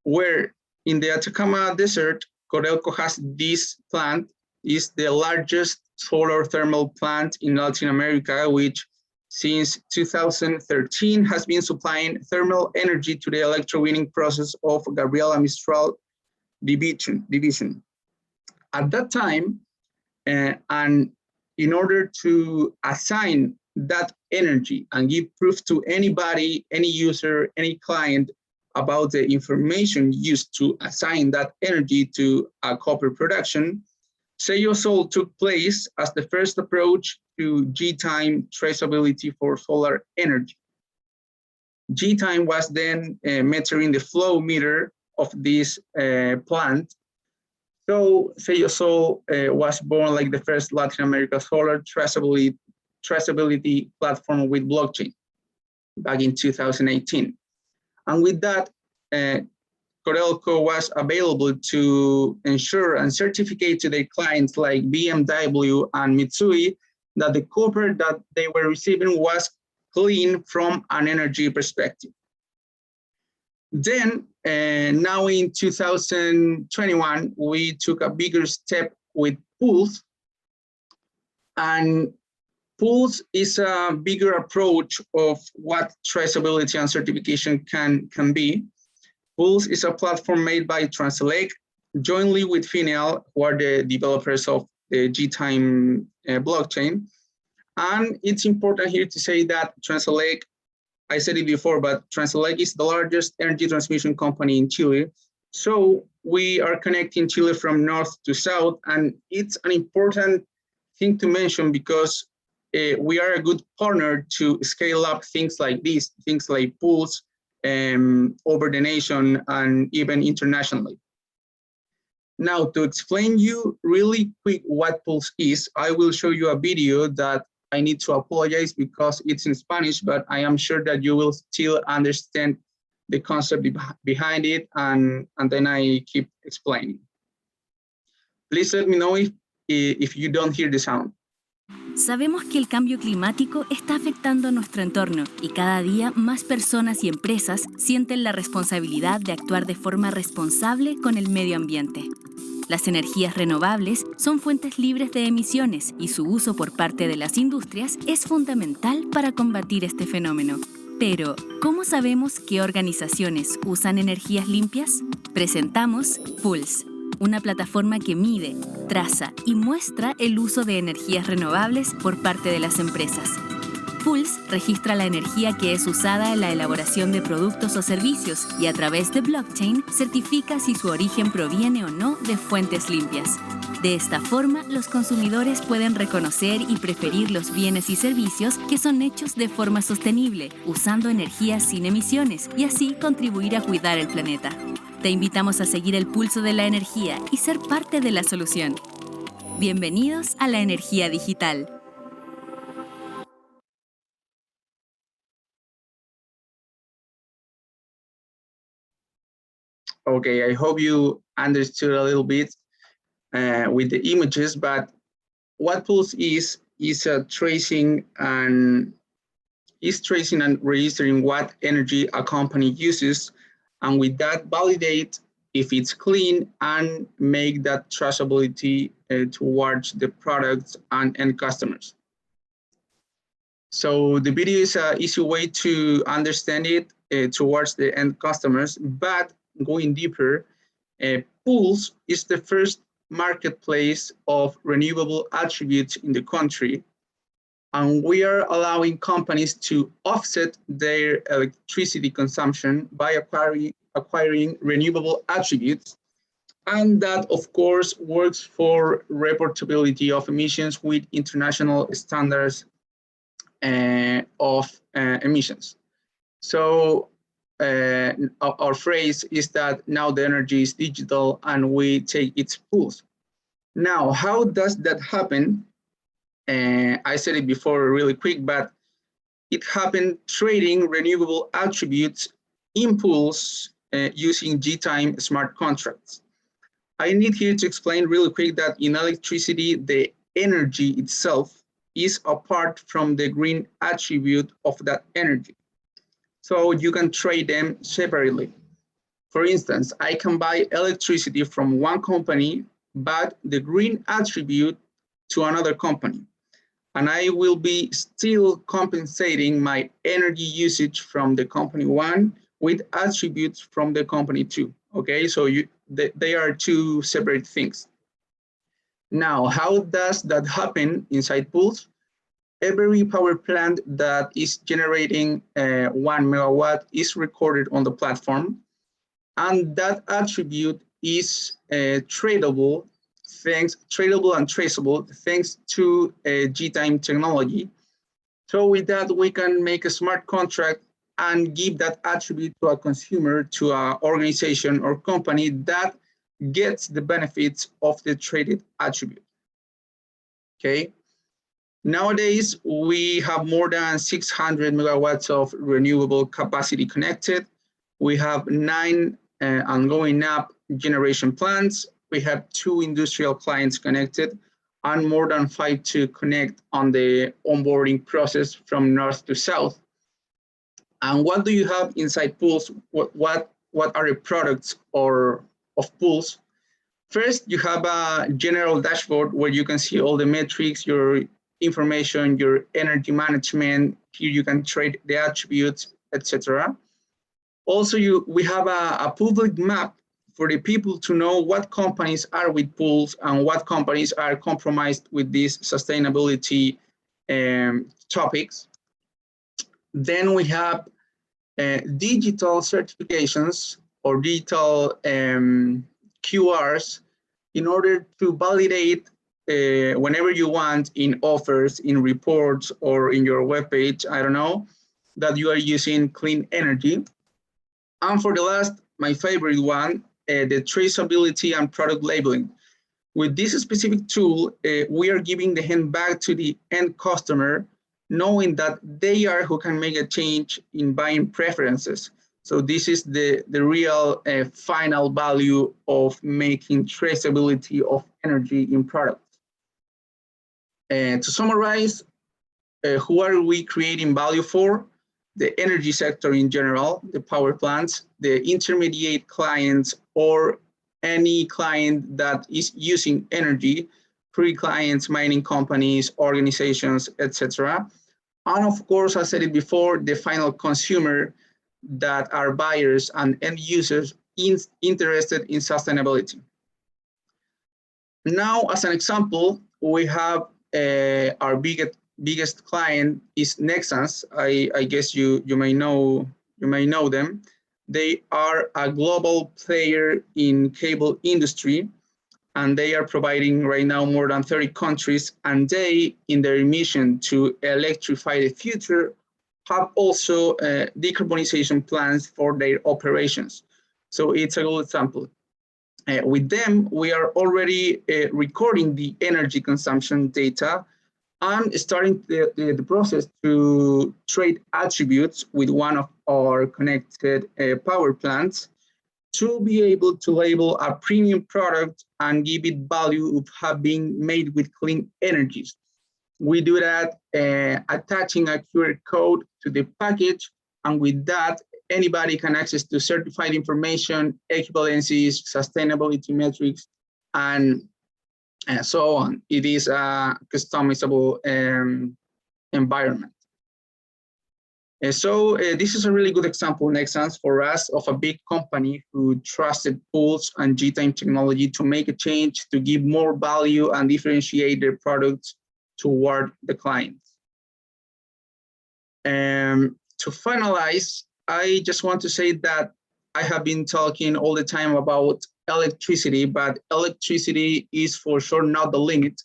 where in the Atacama Desert, Codelco has this plant, is the largest solar thermal plant in Latin America, which since 2013 has been supplying thermal energy to the electrowinning process of Gabriela Mistral division. At that time, and in order to assign that energy and give proof to anybody, any user, any client about the information used to assign that energy to a copper production, Seyosol took place as the first approach to GTime traceability for solar energy. GTime was then measuring the flow meter of this plant. So Seyosol was born like the first Latin America solar traceability platform with blockchain back in 2018. And with that, Codelco was available to ensure and certificate to their clients like BMW and Mitsui that the copper that they were receiving was clean from an energy perspective. Then, now in 2021, we took a bigger step with pools, and pools is a bigger approach of what traceability and certification can be. Pools is a platform made by TransLake jointly with Finel, who are the developers of the GTime blockchain. And it's important here to say that TransLake, I said it before, but TransLake is the largest energy transmission company in Chile. So we are connecting Chile from north to south, and it's an important thing to mention because we are a good partner to scale up things like this, things like pools over the nation and even internationally. Now, to explain you really quick what pools is, I will show you a video that I need to apologize because it's in Spanish, but I am sure that you will still understand the concept behind it, and then I keep explaining. Please let me know if you don't hear the sound. Sabemos que el cambio climático está afectando nuestro entorno y cada día más personas y empresas sienten la responsabilidad de actuar de forma responsable con el medio ambiente. Las energías renovables son fuentes libres de emisiones y su uso por parte de las industrias es fundamental para combatir este fenómeno. Pero, ¿cómo sabemos qué organizaciones usan energías limpias? Presentamos Pulse, una plataforma que mide, traza y muestra el uso de energías renovables por parte de las empresas. Pulse registra la energía que es usada en la elaboración de productos o servicios y a través de blockchain certifica si su origen proviene o no de fuentes limpias. De esta forma, los consumidores pueden reconocer y preferir los bienes y servicios que son hechos de forma sostenible, usando energías sin emisiones y así contribuir a cuidar el planeta. Te invitamos a seguir el pulso de la energía y ser parte de la solución. Bienvenidos a la energía digital. Okay, I hope you understood a little bit with the images, but what Pulse is tracing and registering what energy a company uses, and with that validate if it's clean and make that traceability towards the products and end customers. So the video is an easy way to understand it towards the end customers, but going deeper, Pools is the first marketplace of renewable attributes in the country, and we are allowing companies to offset their electricity consumption by acquiring renewable attributes, and that of course works for reportability of emissions with international standards of emissions. So our phrase is that now the energy is digital and we take its pools. Now, how does that happen? I said it before really quick, but it happened trading renewable attributes in pools using GTime smart contracts. I need here to explain really quick that in electricity, the energy itself is apart from the green attribute of that energy. So you can trade them separately. For instance, I can buy electricity from one company, but the green attribute to another company. And I will be still compensating my energy usage from the company one with attributes from the company two. Okay, so they are two separate things. Now, how does that happen inside pools? Every power plant that is generating 1 megawatt is recorded on the platform, and that attribute is tradable and traceable thanks to GTime technology. So with that, we can make a smart contract and give that attribute to a consumer, to an organization or company that gets the benefits of the traded attribute. Okay. Nowadays, we have more than 600 megawatts of renewable capacity connected. We have 9 and going up generation plants. We have 2 industrial clients connected. and more than 5 to connect on the onboarding process from north to south. And what do you have inside pools? What are the products of pools? First, you have a general dashboard where you can see all the metrics, your information, your energy management. Here you can trade the attributes, etc. Also, we have a public map for the people to know what companies are with pools and what companies are compromised with these sustainability topics. Then we have digital certifications or digital QRs in order to validate whenever you want in offers, in reports, or in your webpage, I don't know, that you are using clean energy. And for the last, my favorite one, the traceability and product labeling. With this specific tool, we are giving the hand back to the end customer, knowing that they are who can make a change in buying preferences. So this is the real final value of making traceability of energy in products. To summarize, who are we creating value for? The energy sector in general, the power plants, the intermediate clients, or any client that is using energy, pre-clients, mining companies, organizations, etc. And of course, I said it before, the final consumer that are buyers and end users interested in sustainability. Now, as an example, we have our biggest client is Nexans. I guess you may know them. They are a global player in cable industry, and they are providing right now more than 30 countries, and they, in their mission to electrify the future, have also decarbonization plans for their operations. So it's a good example. With them, we are already recording the energy consumption data and starting the process to trade attributes with one of our connected power plants to be able to label a premium product and give it value of having made with clean energies. We do that attaching a QR code to the package, and with that, anybody can access to certified information, equivalencies, sustainability metrics, and so on. It is a customizable environment. So this is a really good example, Nexans, for us of a big company who trusted pools and GTime technology to make a change, to give more value and differentiate their products toward the clients. To finalize, I just want to say that I have been talking all the time about electricity, but electricity is for sure not the limit.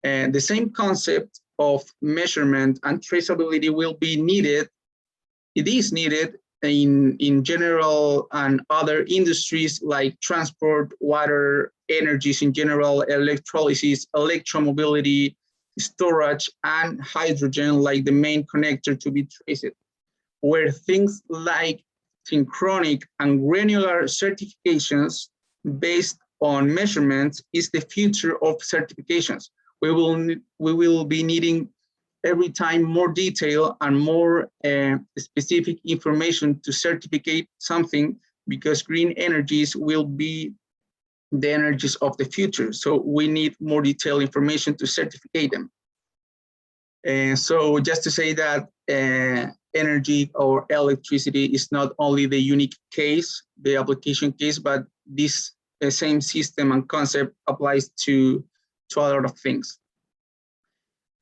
And the same concept of measurement and traceability will be needed. It is needed in general and other industries like transport, water, energies in general, electrolysis, electromobility, storage, and hydrogen, like the main connector to be traced, where things like synchronic and granular certifications based on measurements is the future of certifications. We will be needing every time more detail and more specific information to certificate something, because green energies will be the energies of the future. So we need more detailed information to certificate them. And so just to say that energy or electricity is not only the unique case, the application case, but this same system and concept applies to a lot of things.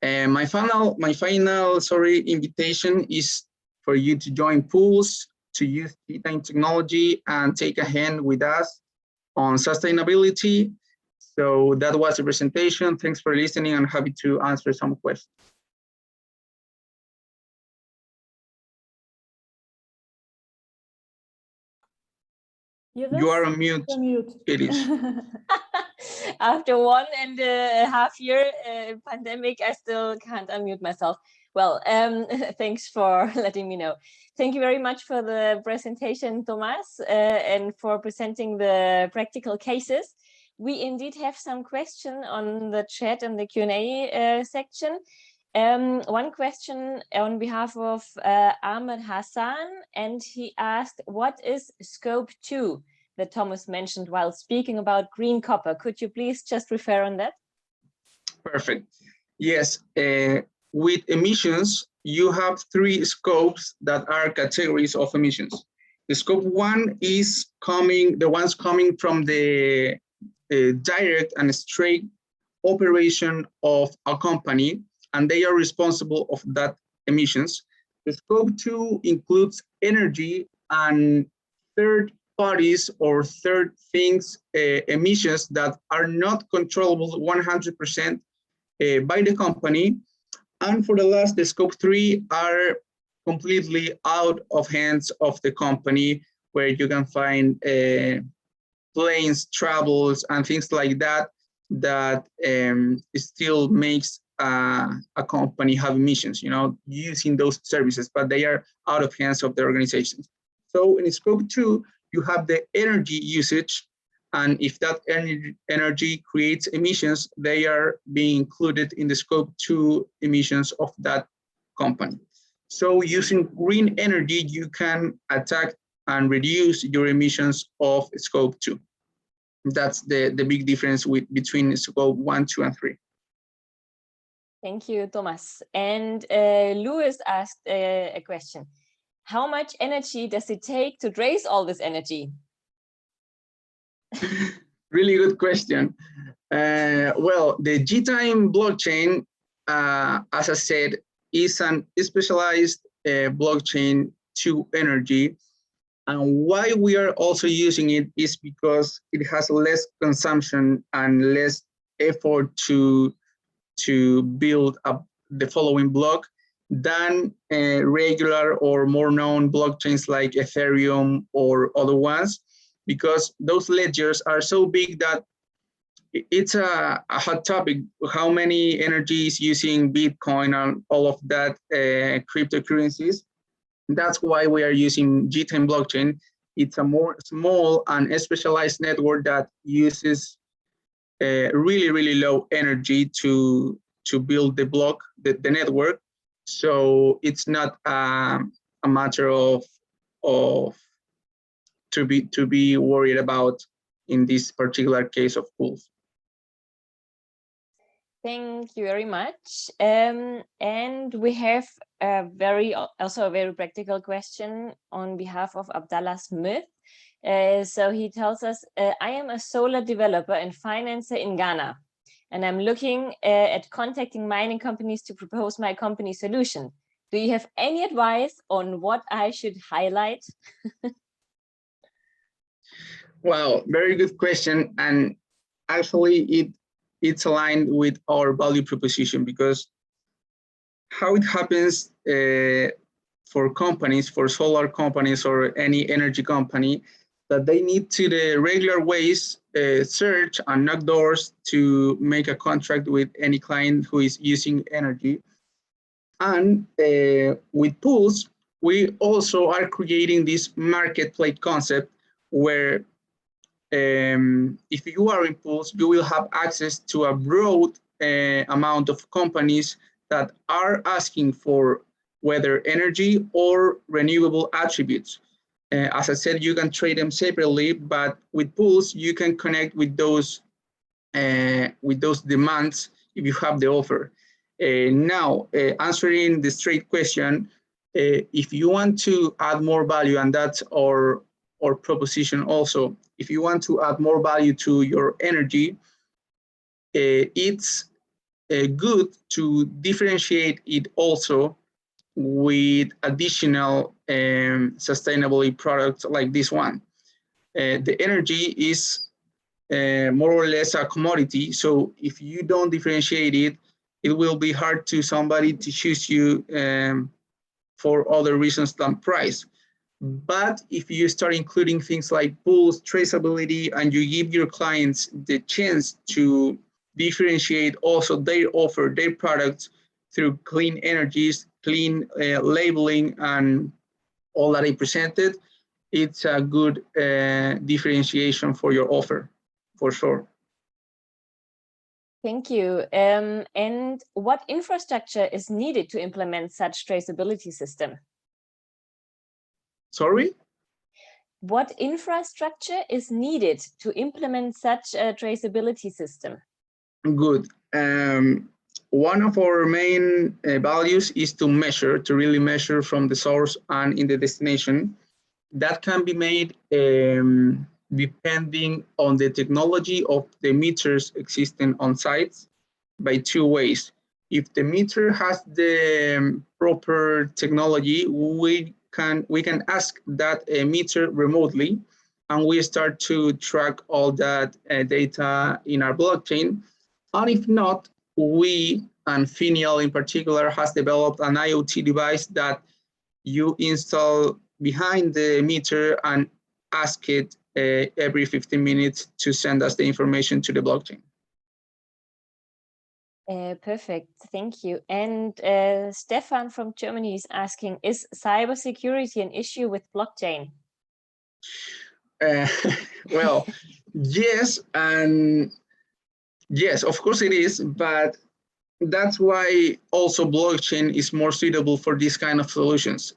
And my final invitation is for you to join pools, to use GTime technology and take a hand with us on sustainability. So that was the presentation. Thanks for listening. I'm happy to answer some questions. You are on mute. It is. After 1.5 year pandemic, I still can't unmute myself. Well, thanks for letting me know. Thank you very much for the presentation, Tomás, and for presenting the practical cases. we indeed have some question on the chat and the Q&A section. One question on behalf of Ahmed Hassan, and he asked, what is scope 2 that Thomas mentioned while speaking about green copper? Could you please just refer on that? Perfect. Yes, with emissions, you have 3 scopes that are categories of emissions. The scope 1 is the ones coming from the direct and straight operation of a company, and they are responsible of that emissions. The scope 2 includes energy and third parties or third things emissions that are not controllable 100% by the company. And for the last, the scope 3 are completely out of hands of the company, where you can find planes, travels, and things like that, that still makes a company have emissions, you know, using those services, but they are out of hands of the organizations. So in scope 2, you have the energy usage, and if that energy creates emissions, they are being included in the scope 2 emissions of that company. So using green energy, you can attack and reduce your emissions of scope 2. That's the big difference between scope 1, 2, and 3. Thank you, Thomas. And Louis asked a question. How much energy does it take to trace all this energy? Really good question. Well, the GTime blockchain, as I said, is an specialized blockchain to energy. And why we are also using it is because it has less consumption and less effort to build up the following block than regular or more known blockchains like Ethereum or other ones, because those ledgers are so big that it's a hot topic. How many energy is using Bitcoin and all of that cryptocurrencies? That's why we are using GTime blockchain. It's a more small and specialized network that uses really, really low energy to build the block, the network. So it's not a matter of to be worried about in this particular case of pools. Thank you very much. And we have also a very practical question on behalf of Abdallah Smith. So he tells us, I am a solar developer and financer in Ghana, and I'm looking at contacting mining companies to propose my company solution. Do you have any advice on what I should highlight? Wow, very good question. And actually it's aligned with our value proposition, because how it happens for companies, for solar companies or any energy company, that they need to the regular ways search and knock doors to make a contract with any client who is using energy. And with pools, we also are creating this marketplace concept where if you are in pools, you will have access to a broad amount of companies that are asking for whether energy or renewable attributes. As I said, you can trade them separately, but with pools, you can connect with those demands if you have the offer. Now, answering the straight question, if you want to add more value, and that's our proposition also, if you want to add more value to your energy, it's good to differentiate it also with additional sustainability products like this one. The energy is more or less a commodity, so if you don't differentiate it, it will be hard to somebody to choose you for other reasons than price. But if you start including things like pools, traceability, and you give your clients the chance to differentiate also their offer, their products through clean energies, clean labeling, and all that I presented, it's a good differentiation for your offer, for sure. Thank you. And what infrastructure is needed to implement such traceability system? Sorry? What infrastructure is needed to implement such a traceability system? Good. One of our main values is to really measure from the source and in the destination. That can be made depending on the technology of the meters existing on sites by two ways. If the meter has the proper technology, we can ask that meter remotely, and we start to track all that data in our blockchain. And if not, we, and Finial in particular, has developed an IoT device that you install behind the meter and ask it every 15 minutes to send us the information to the blockchain. Perfect, thank you. And Stefan from Germany is asking, is cybersecurity an issue with blockchain? Well, yes, and yes, of course it is, but that's why also blockchain is more suitable for these kind of solutions.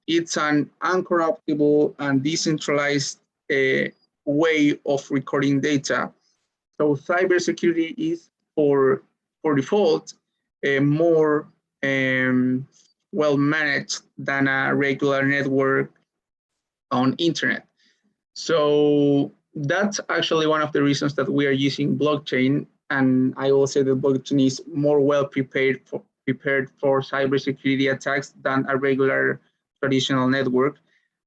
It's an uncorruptible and decentralized way of recording data. So cybersecurity is for default more well managed than a regular network on internet. So that's actually one of the reasons that we are using blockchain. And I will say that blockchain is more well prepared for cybersecurity attacks than a regular traditional network.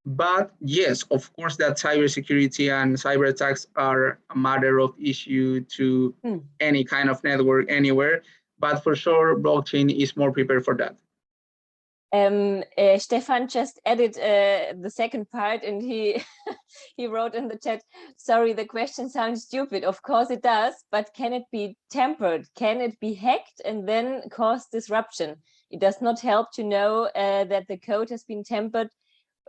But yes, of course, that cybersecurity and cyber attacks are a matter of issue to any kind of network anywhere. But for sure, blockchain is more prepared for that. Stefan just added the second part, and he he wrote in the chat, sorry, the question sounds stupid. Of course it does, but can it be tampered? Can it be hacked and then cause disruption? It does not help to know that the code has been tampered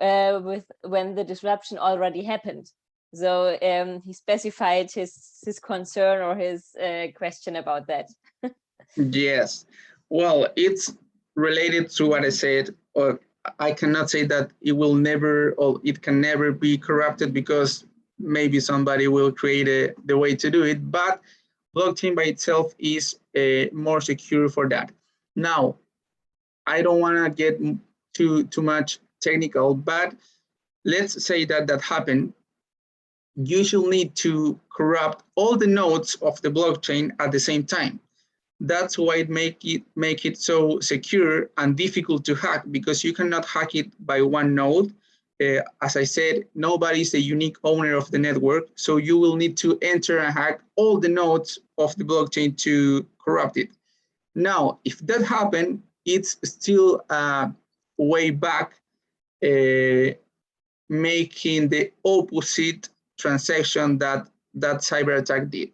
with when the disruption already happened. So he specified his concern or his question about that. Yes, well, it's related to what I said. I cannot say that it will never, or it can never be corrupted, because maybe somebody will create the way to do it, but blockchain by itself is more secure for that. Now, I don't want to get too much technical, but let's say that happened. You should need to corrupt all the nodes of the blockchain at the same time. That's why it make it so secure and difficult to hack, because you cannot hack it by one node. As I said, nobody is a unique owner of the network, so you will need to enter and hack all the nodes of the blockchain to corrupt it. Now, if that happened, it's still way back, making the opposite transaction that cyber attack did.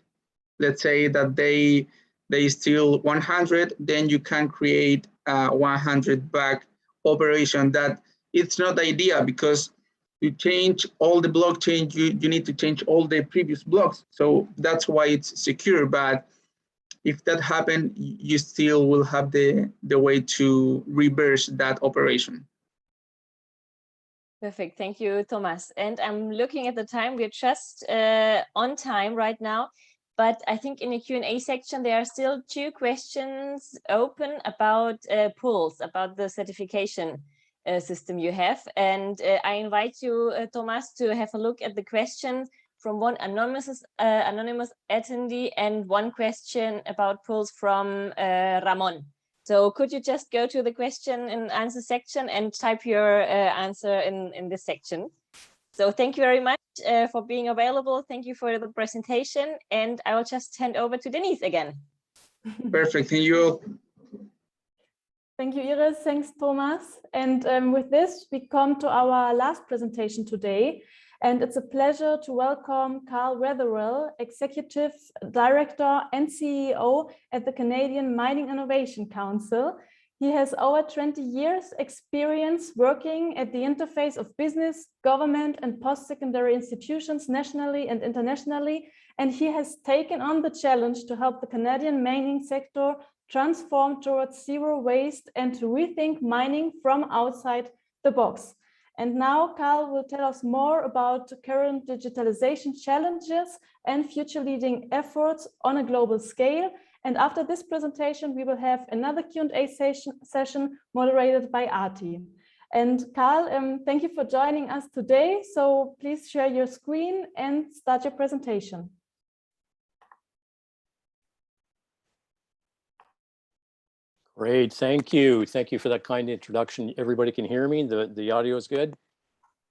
Let's say that they steal 100, then you can create a 100 back operation. That it's not the idea, because to change all the blockchain, you need to change all the previous blocks. So that's why it's secure. But if that happened, you still will have the way to reverse that operation. Perfect, thank you, Thomas. And I'm looking at the time, we're just on time right now. But I think in the Q&A section, there are still 2 questions open about pools, about the certification system you have. And I invite you, Thomas, to have a look at the question from one anonymous attendee and one question about pools from Ramon. So could you just go to the question and answer section and type your answer in this section? So thank you very much for being available. Thank you for the presentation. And I will just hand over to Denise again. Perfect, thank you. Thank you, Iris. Thanks, Thomas. And with this, we come to our last presentation today. And it's a pleasure to welcome Carl Wetherill, Executive Director and CEO at the Canadian Mining Innovation Council. He has over 20 years experience working at the interface of business, government, and post-secondary institutions nationally and internationally. And he has taken on the challenge to help the Canadian mining sector transform towards zero waste and to rethink mining from outside the box. And now Carl will tell us more about current digitalization challenges and future leading efforts on a global scale. And after this presentation, we will have another Q&A session moderated by Arti. And Carl, thank you for joining us today. So please share your screen and start your presentation. Great, thank you. Thank you for that kind introduction. Everybody can hear me? The audio is good?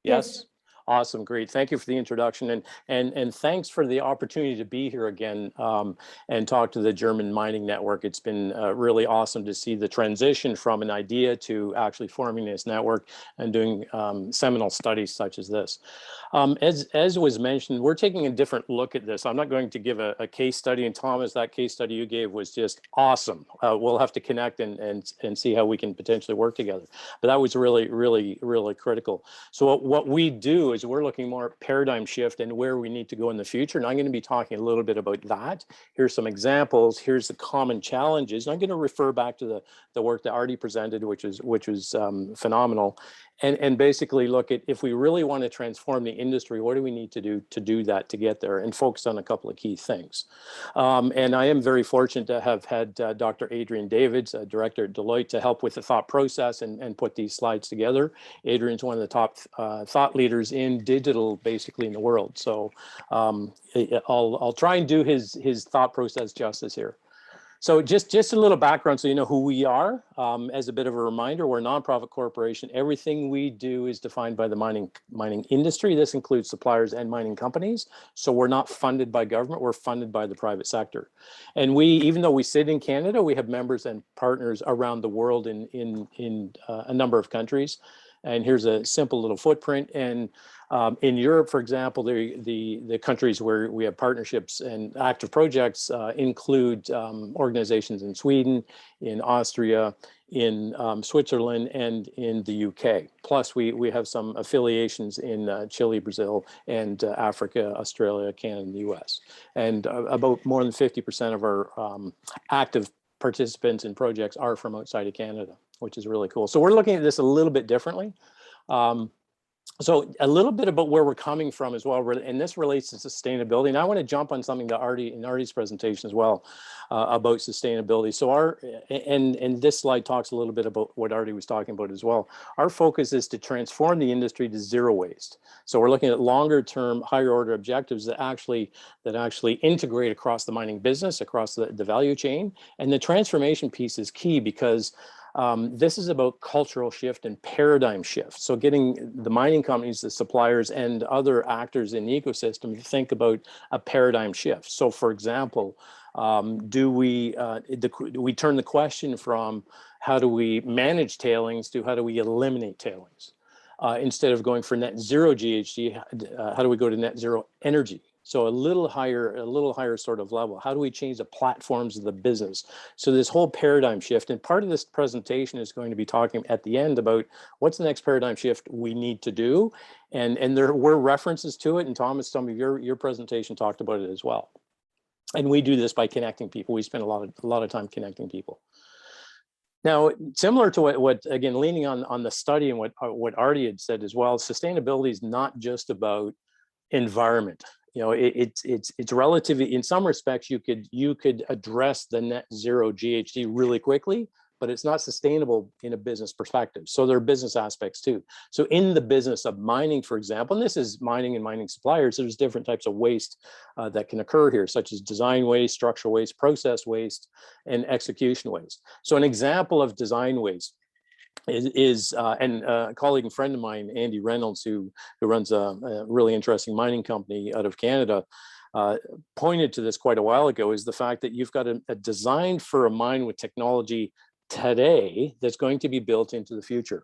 Yes. Awesome, great. Thank you for the introduction, and thanks for the opportunity to be here again and talk to the German Mining Network. It's been really awesome to see the transition from an idea to actually forming this network and doing seminal studies such as this. As was mentioned, we're taking a different look at this. I'm not going to give a case study, and Thomas, that case study you gave was just awesome. We'll have to connect and see how we can potentially work together. But that was really, really, really critical. So what we do is we're looking more at paradigm shift and where we need to go in the future. And I'm going to be talking a little bit about that. Here's some examples. Here's the common challenges. And I'm going to refer back to the work that Arti presented, which was phenomenal. And basically look at, if we really want to transform the industry, what do we need to do that, to get there, and focus on a couple of key things. And I am very fortunate to have had Dr. Adrian Davids, Director at Deloitte, to help with the thought process and put these slides together. Adrian's one of the top thought leaders in digital, basically, in the world. So I'll try and do his thought process justice here. So just a little background so you know who we are. As a bit of a reminder, we're a nonprofit corporation. Everything we do is defined by the mining industry. This includes suppliers and mining companies. So we're not funded by government, we're funded by the private sector. And even though we sit in Canada, we have members and partners around the world in a number of countries. And here's a simple little footprint. And in Europe, for example, the countries where we have partnerships and active projects include organizations in Sweden, in Austria, in Switzerland, and in the UK. Plus, we have some affiliations in Chile, Brazil, and Africa, Australia, Canada, and the US. And about more than 50% of our active participants in projects are from outside of Canada, which is really cool. So we're looking at this a little bit differently. So a little bit about where we're coming from as well, and this relates to sustainability. And I want to jump on something that Arti's presentation as well about sustainability. So and this slide talks a little bit about what Arti was talking about as well. Our focus is to transform the industry to zero waste. So we're looking at longer term, higher order objectives that actually integrate across the mining business, across the value chain. And the transformation piece is key because this is about cultural shift and paradigm shift. So getting the mining companies, the suppliers, and other actors in the ecosystem to think about a paradigm shift. So for example, do we turn the question from how do we manage tailings to how do we eliminate tailings? Instead of going for net zero GHG, how do we go to net zero energy? So a little higher sort of level. How do we change the platforms of the business? So this whole paradigm shift, and part of this presentation is going to be talking at the end about what's the next paradigm shift we need to do. And there were references to it, and Thomas, some of your presentation talked about it as well. And we do this by connecting people. We spend a lot of time connecting people. Now, similar to what again, leaning on the study and what Arti had said as well, sustainability is not just about environment. You know, it's relatively, in some respects, you could address the net zero GHG really quickly, but it's not sustainable in a business perspective. So there are business aspects too. So in the business of mining, for example, and this is mining and mining suppliers, there's different types of waste that can occur here, such as design waste, structural waste, process waste, and execution waste. So an example of design waste is a colleague and friend of mine, Andy Reynolds, who runs a really interesting mining company out of Canada, pointed to this quite a while ago, is the fact that you've got a design for a mine with technology today that's going to be built into the future.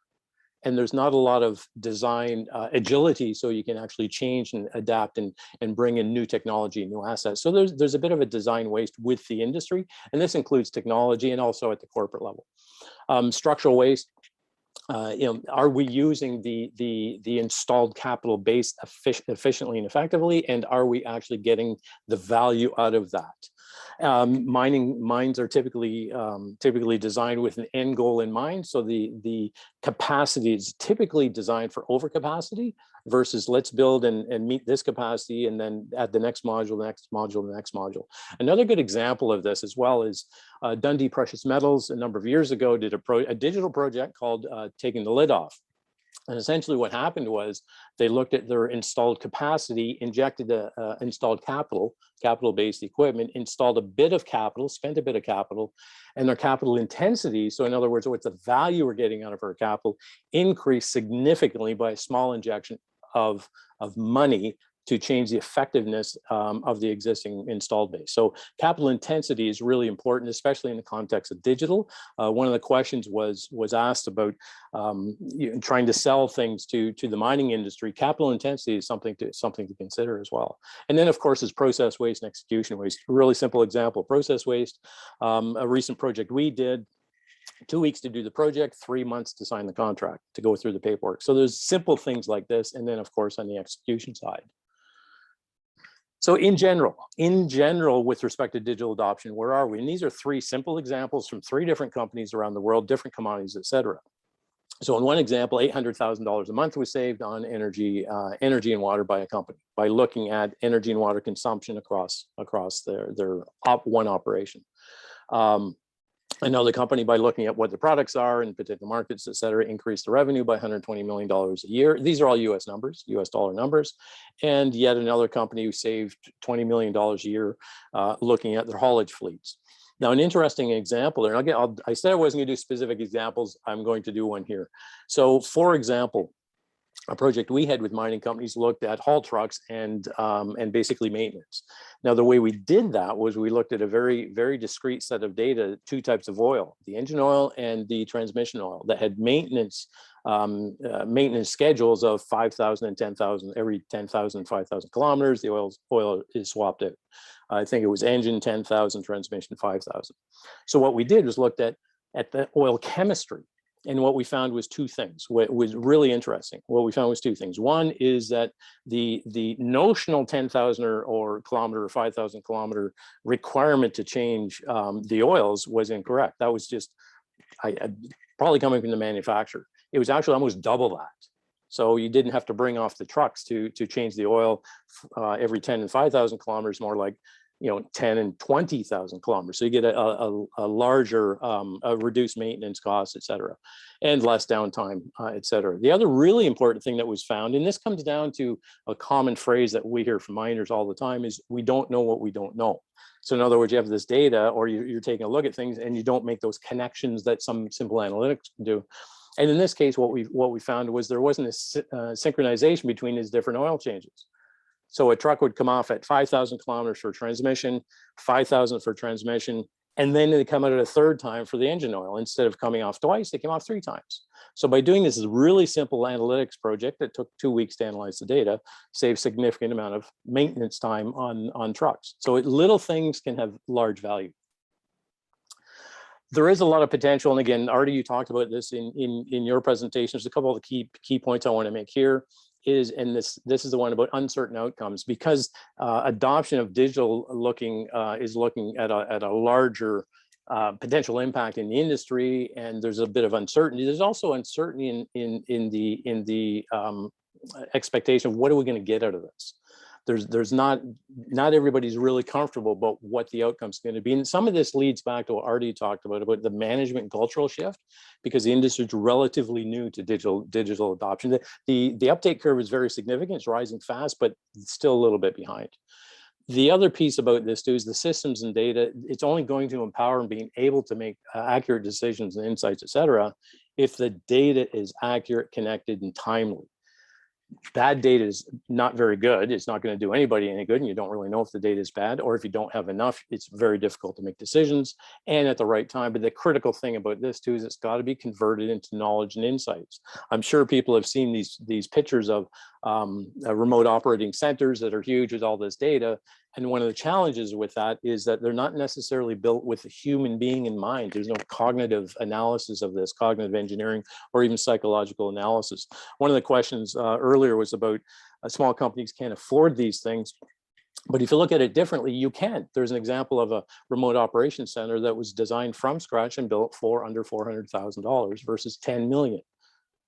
And there's not a lot of design agility, so you can actually change and adapt and bring in new technology, new assets. So there's a bit of a design waste with the industry, and this includes technology and also at the corporate level. Structural waste. Are we using the installed capital base efficiently and effectively, and are we actually getting the value out of that? Mines are typically designed with an end goal in mind, so the capacity is typically designed for overcapacity versus let's build and meet this capacity and then add the next module, the next module, the next module. Another good example of this as well is Dundee Precious Metals a number of years ago did a digital project called Taking the Lid Off. And essentially what happened was they looked at their installed capacity, injected installed capital-based equipment, installed a bit of capital, spent a bit of capital, and their capital intensity, so in other words, what's the value we're getting out of our capital, increased significantly by a small injection of money to change the effectiveness of the existing installed base. So capital intensity is really important, especially in the context of digital. One of the questions was asked about trying to sell things to the mining industry. Capital intensity is something to consider as well. And then of course is process waste and execution waste. A really simple example, process waste, a recent project we did, 2 weeks to do the project, 3 months to sign the contract, to go through the paperwork. So there's simple things like this. And then of course on the execution side. So in general, with respect to digital adoption, where are we? And these are 3 simple examples from 3 different companies around the world, different commodities, et cetera. So in one example, $800,000 a month was saved on energy and water by a company by looking at energy and water consumption across their one operation. Another company, by looking at what the products are in particular markets, et cetera, increased the revenue by $120 million a year. These are all US numbers, US dollar numbers. And yet another company who saved $20 million a year looking at their haulage fleets. Now, an interesting example, and I said I wasn't going to do specific examples. I'm going to do one here. So for example, a project we had with mining companies looked at haul trucks and basically maintenance. Now, the way we did that was we looked at a very, very discrete set of data, 2 types of oil, the engine oil and the transmission oil, that had maintenance schedules of 5,000 and 10,000, every 10,000, 5,000 kilometers, the oil is swapped out. I think it was engine 10,000, transmission 5,000. So what we did was looked at the oil chemistry. And what we found was 2 things. What was really interesting, what we found was 2 things. One is that the notional 10,000 or kilometer or 5,000 kilometer requirement to change the oils was incorrect. That was just probably coming from the manufacturer. It was actually almost double that. So you didn't have to bring off the trucks to change the oil every 10 and 5,000 kilometers, more like 10 and 20,000 kilometers. So you get a larger, reduced maintenance costs, et cetera, and less downtime, et cetera. The other really important thing that was found, and this comes down to a common phrase that we hear from miners all the time, is we don't know what we don't know. So in other words, you have this data, or you're taking a look at things and you don't make those connections that some simple analytics can do. And in this case, what we found was there wasn't a synchronization between these different oil changes. So a truck would come off at 5,000 kilometers for transmission, 5,000 for transmission, and then they come out at a 3rd time for the engine oil. Instead of coming off twice, they came off 3 times. So by doing this really simple analytics project that took 2 weeks to analyze the data, saved significant amount of maintenance time on trucks. So little things can have large value. There is a lot of potential, and again, Artie, you talked about this in your presentation. There's a couple of the key points I want to make here. And this is the one about uncertain outcomes, because adoption of digital is looking at a larger potential impact in the industry, and there's a bit of uncertainty. There's also uncertainty in the expectation of what are we going to get out of this. There's not everybody's really comfortable about what the outcome's going to be. And some of this leads back to what Artie talked about the management and cultural shift, because the industry is relatively new to digital adoption. The uptake curve is very significant, it's rising fast, but it's still a little bit behind. The other piece about this too is the systems and data. It's only going to empower and being able to make accurate decisions and insights, et cetera, if the data is accurate, connected, and timely. Bad data is not very good. It's not going to do anybody any good, and you don't really know if the data is bad, or if you don't have enough, it's very difficult to make decisions and at the right time. But the critical thing about this too is it's got to be converted into knowledge and insights. I'm sure people have seen these pictures of remote operating centers that are huge with all this data, And one of the challenges with that is that they're not necessarily built with the human being in mind. There's no cognitive analysis of this, cognitive engineering, or even psychological analysis. One of the questions earlier was about small companies can't afford these things. But if you look at it differently, you can. There's an example of a remote operations center that was designed from scratch and built for under $400,000 versus 10 million.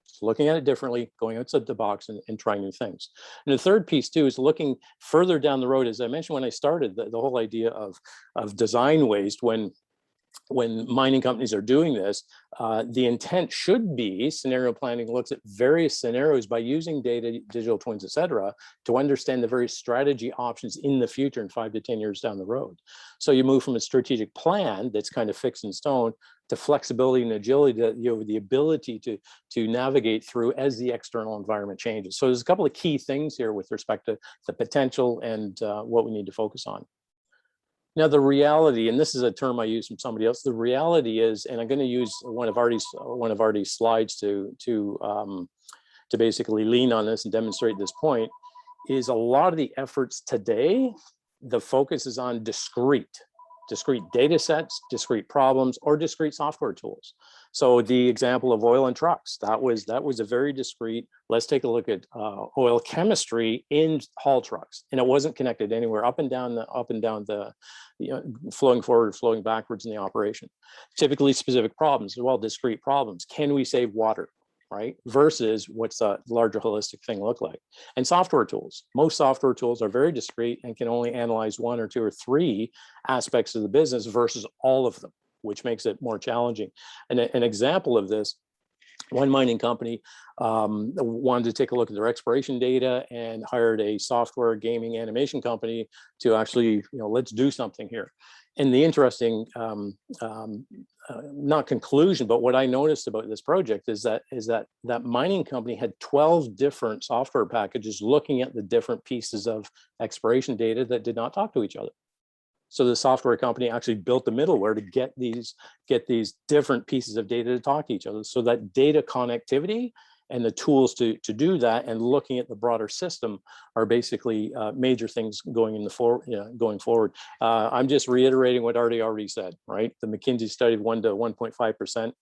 So looking at it differently, going outside the box and trying new things. And the third piece too is looking further down the road. As I mentioned when I started, the whole idea of design waste, when mining companies are doing this, the intent should be scenario planning looks at various scenarios by using data, digital twins, et cetera, to understand the various strategy options in the future in 5 to 10 years down the road. So you move from a strategic plan that's kind of fixed in stone to flexibility and agility, that you have the ability to navigate through as the external environment changes. So there's a couple of key things here with respect to the potential and what we need to focus on. Now, the reality, and this is a term I use from somebody else, the reality is, and I'm going to use one of Artie's slides to basically lean on this and demonstrate this point, is a lot of the efforts today, the focus is on discrete data sets, discrete problems, or discrete software tools. So the example of oil and trucks, that was a very discrete, let's take a look at oil chemistry in haul trucks. And it wasn't connected anywhere up and down the flowing forward, flowing backwards in the operation. Typically specific problems, well, discrete problems. Can we save water? Right? Versus what's a larger holistic thing look like. And software tools. Most software tools are very discrete and can only analyze 1 or 2 or 3 aspects of the business versus all of them, which makes it more challenging. And an example of this, one mining company wanted to take a look at their exploration data and hired a software gaming animation company to actually, let's do something here. And the interesting, not conclusion, but what I noticed about this project is that mining company had 12 different software packages looking at the different pieces of exploration data that did not talk to each other. So the software company actually built the middleware to get these different pieces of data to talk to each other. So that data connectivity and the tools to do that and looking at the broader system are basically major things going forward. I'm just reiterating what Artie already said, right? The McKinsey study of 1 to 1.5%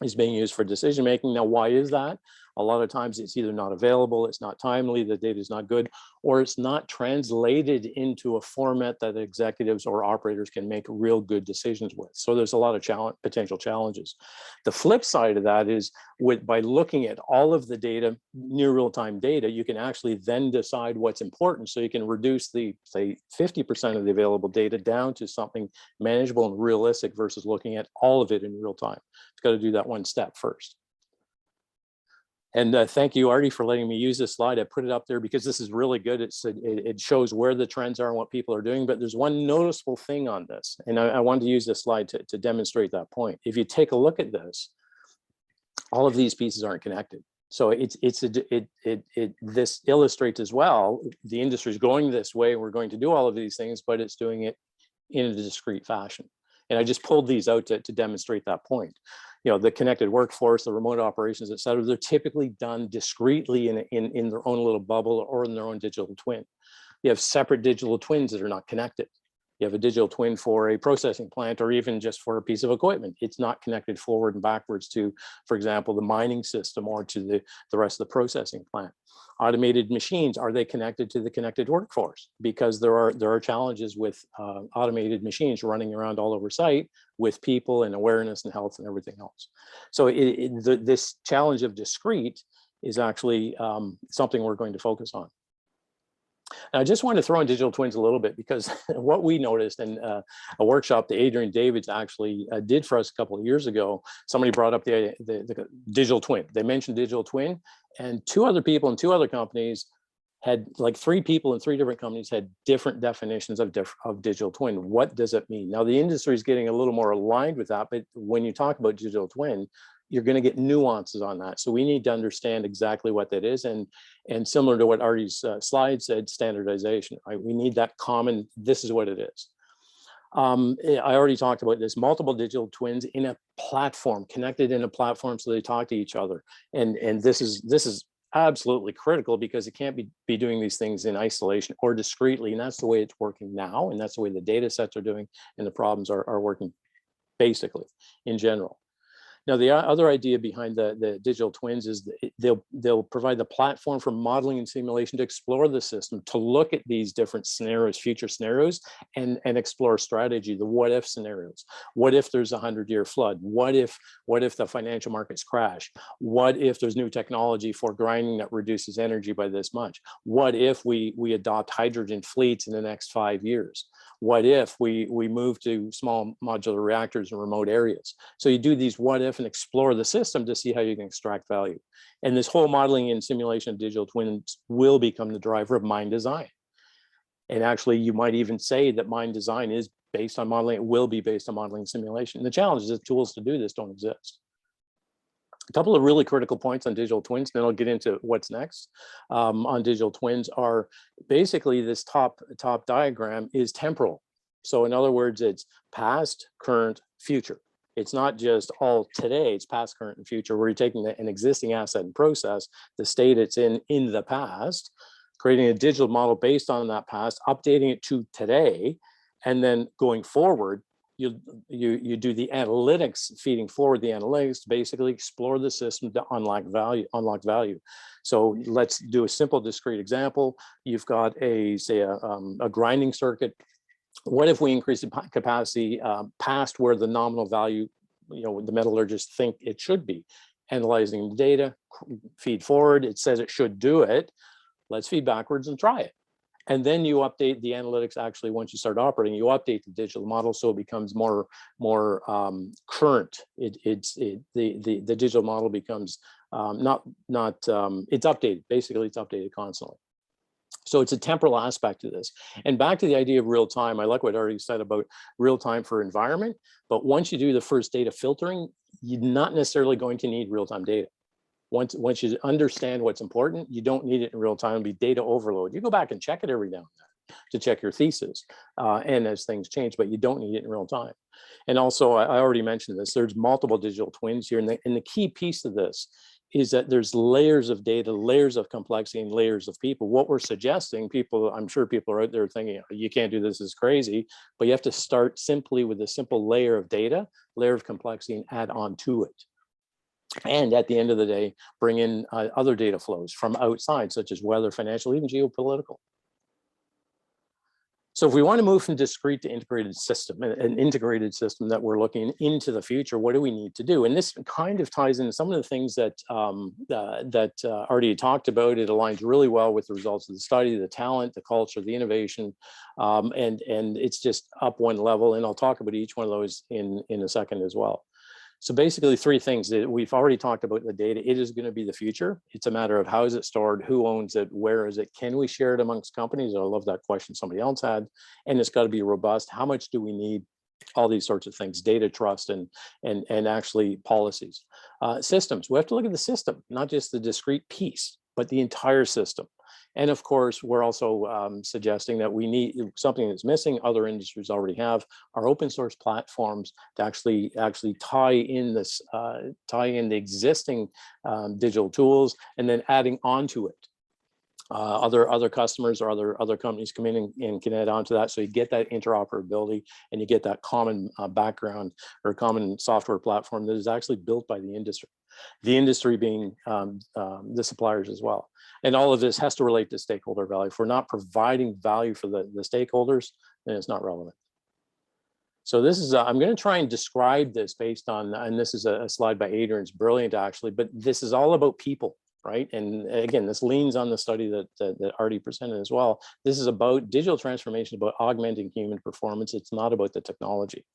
is being used for decision making. Now, why is that? A lot of times it's either not available, it's not timely, the data is not good, or it's not translated into a format that executives or operators can make real good decisions with. So there's a lot of potential challenges. The flip side of that is by looking at all of the data, near real-time data, you can actually then decide what's important. So you can reduce the, say, 50% of the available data down to something manageable and realistic versus looking at all of it in real time. It's got to do that one step first. And thank you, Artie, for letting me use this slide. I put it up there because this is really good. It shows where the trends are and what people are doing. But there's one noticeable thing on this, and I wanted to use this slide to demonstrate that point. If you take a look at this, all of these pieces aren't connected. So this illustrates as well, the industry is going this way. We're going to do all of these things, but it's doing it in a discrete fashion. And I just pulled these out to demonstrate that point. The connected workforce, the remote operations, et cetera, they're typically done discreetly in their own little bubble or in their own digital twin. You have separate digital twins that are not connected. You have a digital twin for a processing plant or even just for a piece of equipment. It's not connected forward and backwards to, for example, the mining system or to the rest of the processing plant. Automated machines, are they connected to the connected workforce? Because there are challenges with automated machines running around all over site with people and awareness and health and everything else. So this challenge of discrete is actually something we're going to focus on. Now, I just want to throw in digital twins a little bit because what we noticed in a workshop that Adrian Davids actually did for us a couple of years ago, somebody brought up the digital twin. They mentioned digital twin, and 2 other people in 2 other companies had, like 3 people in 3 different companies had different definitions of digital twin. What does it mean? Now, the industry is getting a little more aligned with that, but when you talk about digital twin, you're going to get nuances on that. So we need to understand exactly what that is. And similar to what Artie's slide said, standardization, right? We need that common, this is what it is. I already talked about this, multiple digital twins in a platform, connected in a platform so they talk to each other. And this is absolutely critical because it can't be doing these things in isolation or discreetly. And that's the way it's working now. And that's the way the data sets are doing and the problems are working basically in general. Now, the other idea behind the digital twins is that they'll provide the platform for modeling and simulation to explore the system, to look at these different scenarios, future scenarios, and explore strategy, the what if scenarios. What if there's a 100-year flood? What if the financial markets crash? What if there's new technology for grinding that reduces energy by this much? What if we adopt hydrogen fleets in the next 5 years? What if we move to small modular reactors in remote areas? So you do these what if and explore the system to see how you can extract value. And this whole modeling and simulation of digital twins will become the driver of mine design. And actually, you might even say that mine design is based on modeling. It will be based on modeling and simulation. And the challenge is that tools to do this don't exist. A couple of really critical points on digital twins, then I'll get into what's next on digital twins are basically this top diagram is temporal. So in other words, it's past, current, future. It's not just all today, it's past, current, and future, where you're taking an existing asset and process, the state it's in the past, creating a digital model based on that past, updating it to today, and then going forward, you do the analytics, feeding forward the analytics to basically explore the system to unlock value. So let's do a simple discrete example. You've got a grinding circuit. What if we increase the capacity past where the nominal value, the metallurgists think it should be? Analyzing the data, feed forward, it says it should do it. Let's feed backwards and try it. And then you update the analytics. Actually, once you start operating, you update the digital model so it becomes more current. The digital model becomes it's updated. Basically, it's updated constantly. So it's a temporal aspect to this. And back to the idea of real time, I like what Artie said about real time for environment. But once you do the first data filtering, you're not necessarily going to need real time data. Once you understand what's important, you don't need it in real time. It'll be data overload. You go back and check it every now and then to check your thesis and as things change, but you don't need it in real time. And also, I already mentioned this, there's multiple digital twins here. And the key piece of this is that there's layers of data, layers of complexity, and layers of people. What we're suggesting, I'm sure people are out there thinking, you can't do this, is crazy, but you have to start simply with a simple layer of data, layer of complexity, and add on to it. And at the end of the day, bring in other data flows from outside, such as weather, financial, even geopolitical. So if we want to move from discrete to integrated system, an integrated system that we're looking into the future, what do we need to do? And this kind of ties into some of the things that Artie talked about. It aligns really well with the results of the study, the talent, the culture, the innovation, and it's just up one level. And I'll talk about each one of those in a second as well. So basically 3 things that we've already talked about the data. It is going to be the future. It's a matter of how is it stored, who owns it, where is it, can we share it amongst companies? I love that question somebody else had. And it's got to be robust. How much do we need? All these sorts of things, data trust and actually policies. Systems, we have to look at the system, not just the discrete piece, but the entire system. And of course, we're also suggesting that we need something that's missing, other industries already have, are open source platforms to actually tie in the existing digital tools and then adding on to it. Other customers or other companies come in and can add on to that. So you get that interoperability and you get that common background or common software platform that is actually built by the industry being the suppliers as well. And all of this has to relate to stakeholder value. If we're not providing value for the stakeholders, then it's not relevant. So this is, I'm going to try and describe this based on, and this is a slide by Adrian, it's brilliant actually, but this is all about people. Right. And again, this leans on the study that Artie presented as well. This is about digital transformation, about augmenting human performance. It's not about the technology.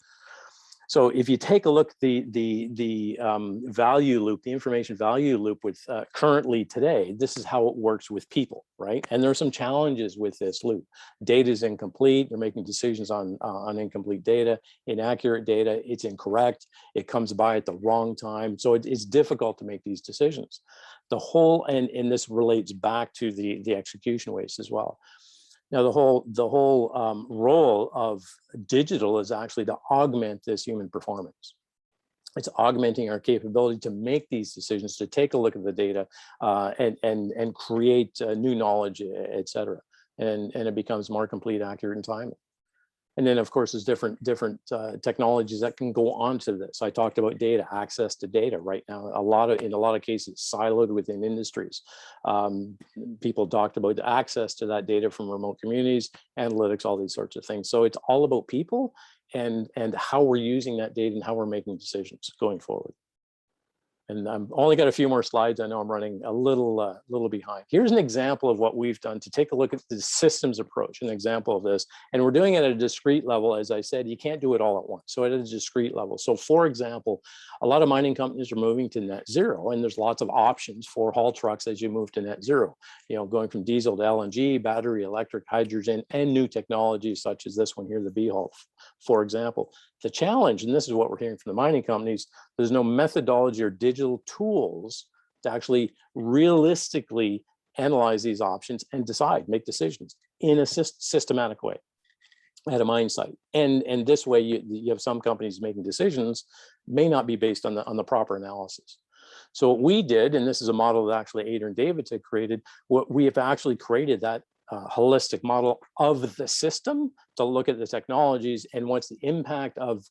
So if you take a look at the value loop, the information value loop with currently today, this is how it works with people, right? And there are some challenges with this loop. Data is incomplete. You're making decisions on incomplete data, inaccurate data. It's incorrect. It comes by at the wrong time. So it's difficult to make these decisions. The whole, and this relates back to the execution waste as well. Now, the whole role of digital is actually to augment this human performance. It's augmenting our capability to make these decisions, to take a look at the data and create new knowledge, et cetera. And it becomes more complete, accurate, and timely. And then, of course, there's different technologies that can go onto this. I talked about data, access to data right now. In a lot of cases, siloed within industries. People talked about the access to that data from remote communities, analytics, all these sorts of things. So it's all about people and how we're using that data and how we're making decisions going forward. And I've only got a few more slides. I know I'm running a little behind. Here's an example of what we've done to take a look at the systems approach, an example of this. And we're doing it at a discrete level. As I said, you can't do it all at once. So at a discrete level. So for example, a lot of mining companies are moving to net zero, and there's lots of options for haul trucks as you move to net zero, you know, going from diesel to LNG, battery, electric, hydrogen, and new technologies such as this one here, the B-haul, for example. The challenge, and this is what we're hearing from the mining companies, there's no methodology or digital tools to actually realistically analyze these options and make decisions in a systematic way at a mine site. And this way, you have some companies making decisions may not be based on the proper analysis. So what we did, and this is a model that actually Adrian Davids had created, what we have actually created that holistic model of the system to look at the technologies and what's the impact of,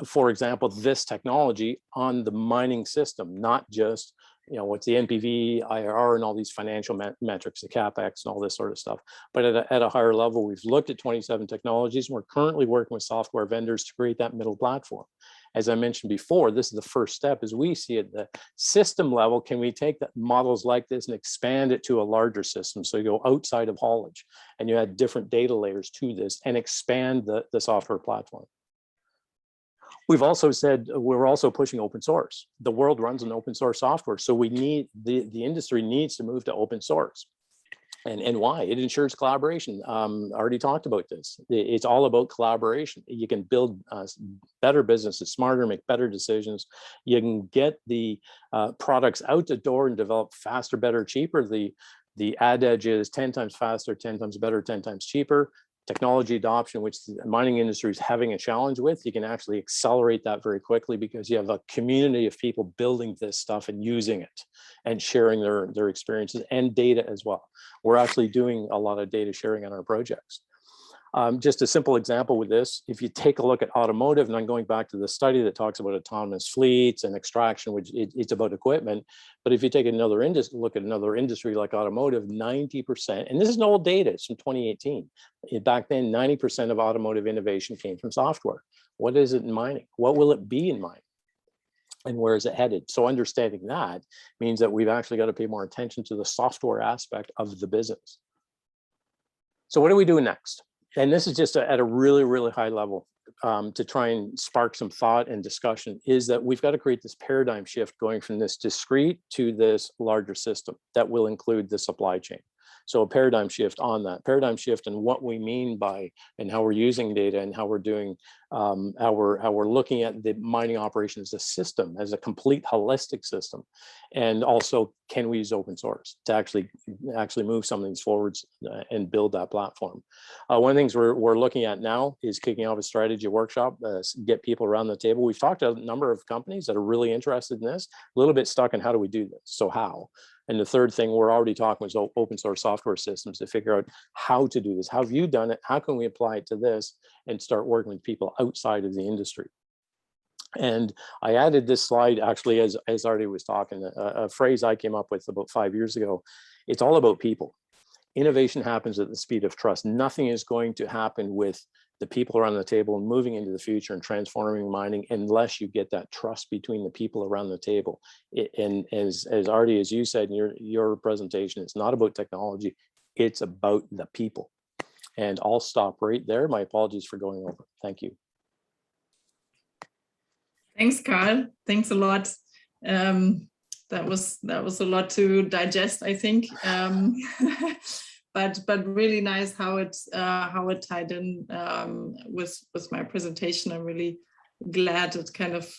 for example, this technology on the mining system, not just, you know, what's the NPV, IRR, and all these financial metrics, the CapEx and all this sort of stuff. But at a higher level, we've looked at 27 technologies, and we're currently working with software vendors to create that middle platform. As I mentioned before, this is the first step as we see it, the system level. Can we take the models like this and expand it to a larger system? So you go outside of haulage and you add different data layers to this and expand the software platform. We've also said we're also pushing open source. The world runs on open source software. So we need, the industry needs to move to open source. And why? It ensures collaboration. I already talked about this. It's all about collaboration. You can build better businesses, smarter, make better decisions. You can get the products out the door and develop faster, better, cheaper. The adage is 10 times faster, 10 times better, 10 times cheaper. Technology adoption, which the mining industry is having a challenge with, you can actually accelerate that very quickly because you have a community of people building this stuff and using it and sharing their experiences and data as well. We're actually doing a lot of data sharing on our projects. Just a simple example with this, if you take a look at automotive, and I'm going back to the study that talks about autonomous fleets and extraction, which it's about equipment. But if you take look at another industry like automotive, 90%, and this is old data, it's from 2018. Back then, 90% of automotive innovation came from software. What is it in mining? What will it be in mining? And where is it headed? So understanding that means that we've actually got to pay more attention to the software aspect of the business. So what do we do next? And this is just at a really, really high level to try and spark some thought and discussion, is that we've got to create this paradigm shift going from this discrete to this larger system that will include the supply chain. So a paradigm shift on that, paradigm shift and what we mean by and how we're using data and how we're doing, how we're looking at the mining operation as a system, as a complete holistic system. And also, can we use open source to actually move some of these forwards and build that platform? One of the things we're looking at now is kicking off a strategy workshop, get people around the table. We've talked to a number of companies that are really interested in this, a little bit stuck in how do we do this? So how? And the third thing we're already talking was open source software systems to figure out how to do this. How have you done it? How can we apply it to this and start working with people outside of the industry? And I added this slide actually as Artie was talking, a phrase I came up with about 5 years ago. It's all about people. Innovation happens at the speed of trust. Nothing is going to happen with the people around the table and moving into the future and transforming mining unless you get that trust between the people around the table. And as Artie, as you said in your presentation, it's not about technology, it's about the people. And I'll stop right there. My apologies for going over. Thank you. Thanks, Carl. Thanks a lot. That was a lot to digest, I think. But really nice how it tied in with my presentation. I'm really glad it kind of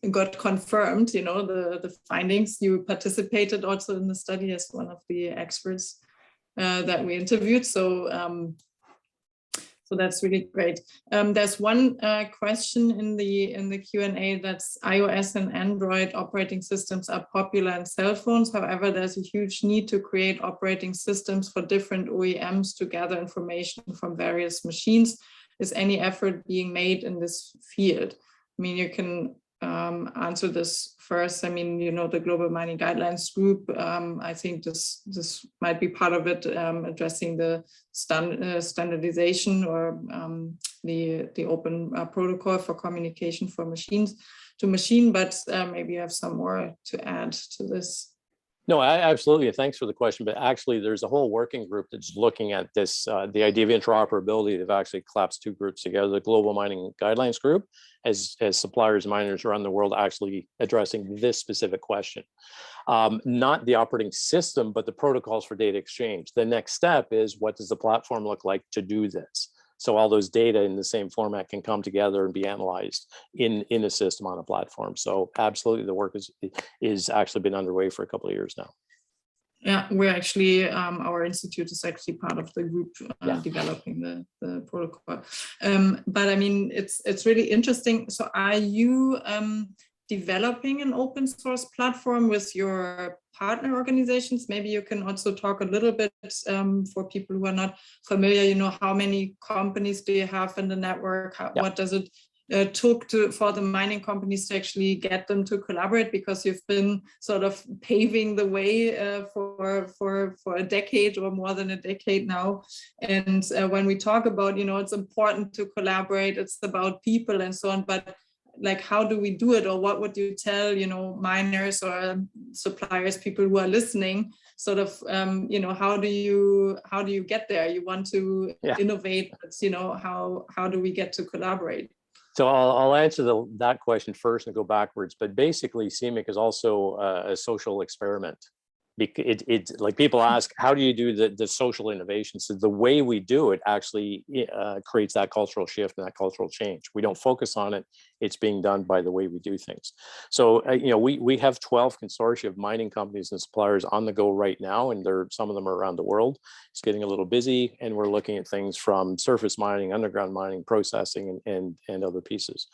got confirmed. You know, the findings. You participated also in the study as one of the experts that we interviewed. So So that's really great. There's one question in the Q&A, that's iOS and Android operating systems are popular in cell phones. However, there's a huge need to create operating systems for different OEMs to gather information from various machines. Is any effort being made in this field? I mean, you can answer this first. I mean, you know, the Global Mining Guidelines Group, I think this might be part of it, addressing the standardization or the open protocol for communication for machines to machine, but maybe you have some more to add to this. No, absolutely. Thanks for the question. But actually, there's a whole working group that's looking at this, the idea of interoperability. They've actually collapsed two groups together, the Global Mining Guidelines Group, as suppliers and miners around the world actually addressing this specific question. Not the operating system, but the protocols for data exchange. The next step is, what does the platform look like to do this? So all those data in the same format can come together and be analyzed in a system on a platform. So absolutely, the work is actually been underway for a couple of years now. Yeah, we're actually, our institute is actually part of the group developing the protocol. But I mean, it's really interesting. So are you developing an open source platform with your partner organizations? Maybe you can also talk a little bit for people who are not familiar, you know, how many companies do you have in the network? What does it took for the mining companies to actually get them to collaborate? Because you've been sort of paving the way for a decade or more than a decade now. And when we talk about, you know, it's important to collaborate, it's about people and so on, but like, how do we do it? Or what would you tell, you know, miners or suppliers, people who are listening, sort of, you know, how do you get there? You want to innovate, but, you know, how do we get to collaborate? So I'll answer that question first and go backwards. But basically, CMIC is also a social experiment. It like people ask, how do you do the social innovation? So the way we do it actually creates that cultural shift and that cultural change. We don't focus on it. It's being done by the way we do things. So, you know, we have 12 consortia of mining companies and suppliers on the go right now, and some of them are around the world. It's getting a little busy, and we're looking at things from surface mining, underground mining, processing, and other pieces.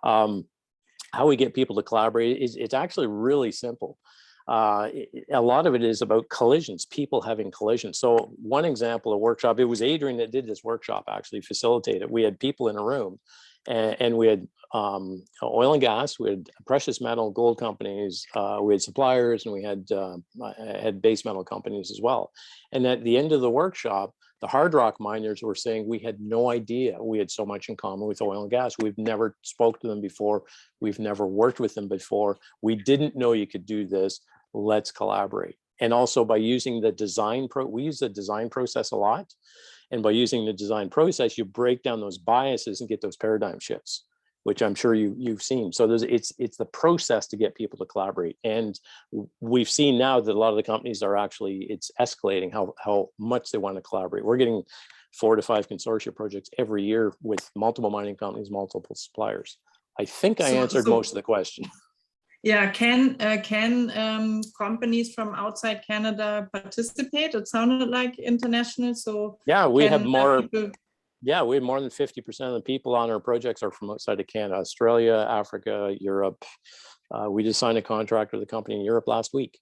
How we get people to collaborate it's actually really simple. A lot of it is about collisions, people having collisions. So one example, a workshop, it was Adrian that did this workshop, actually facilitated. We had people in a room, and we had oil and gas, we had precious metal, gold companies, we had suppliers, and we had base metal companies as well. And at the end of the workshop, the hard rock miners were saying, we had no idea we had so much in common with oil and gas. We've never spoke to them before. We've never worked with them before. We didn't know you could do this. Let's collaborate. And also by using the design we use the design process a lot. And by using the design process, you break down those biases and get those paradigm shifts, which I'm sure you've seen. So it's the process to get people to collaborate. And we've seen now that a lot of the companies are actually, it's escalating how much they want to collaborate. We're getting 4 to 5 consortia projects every year with multiple mining companies, multiple suppliers. I think I answered most of the question. Yeah, can companies from outside Canada participate? It sounded like international. So yeah, we have more. Yeah, we have more than 50% of the people on our projects are from outside of Canada, Australia, Africa, Europe. We just signed a contract with a company in Europe last week.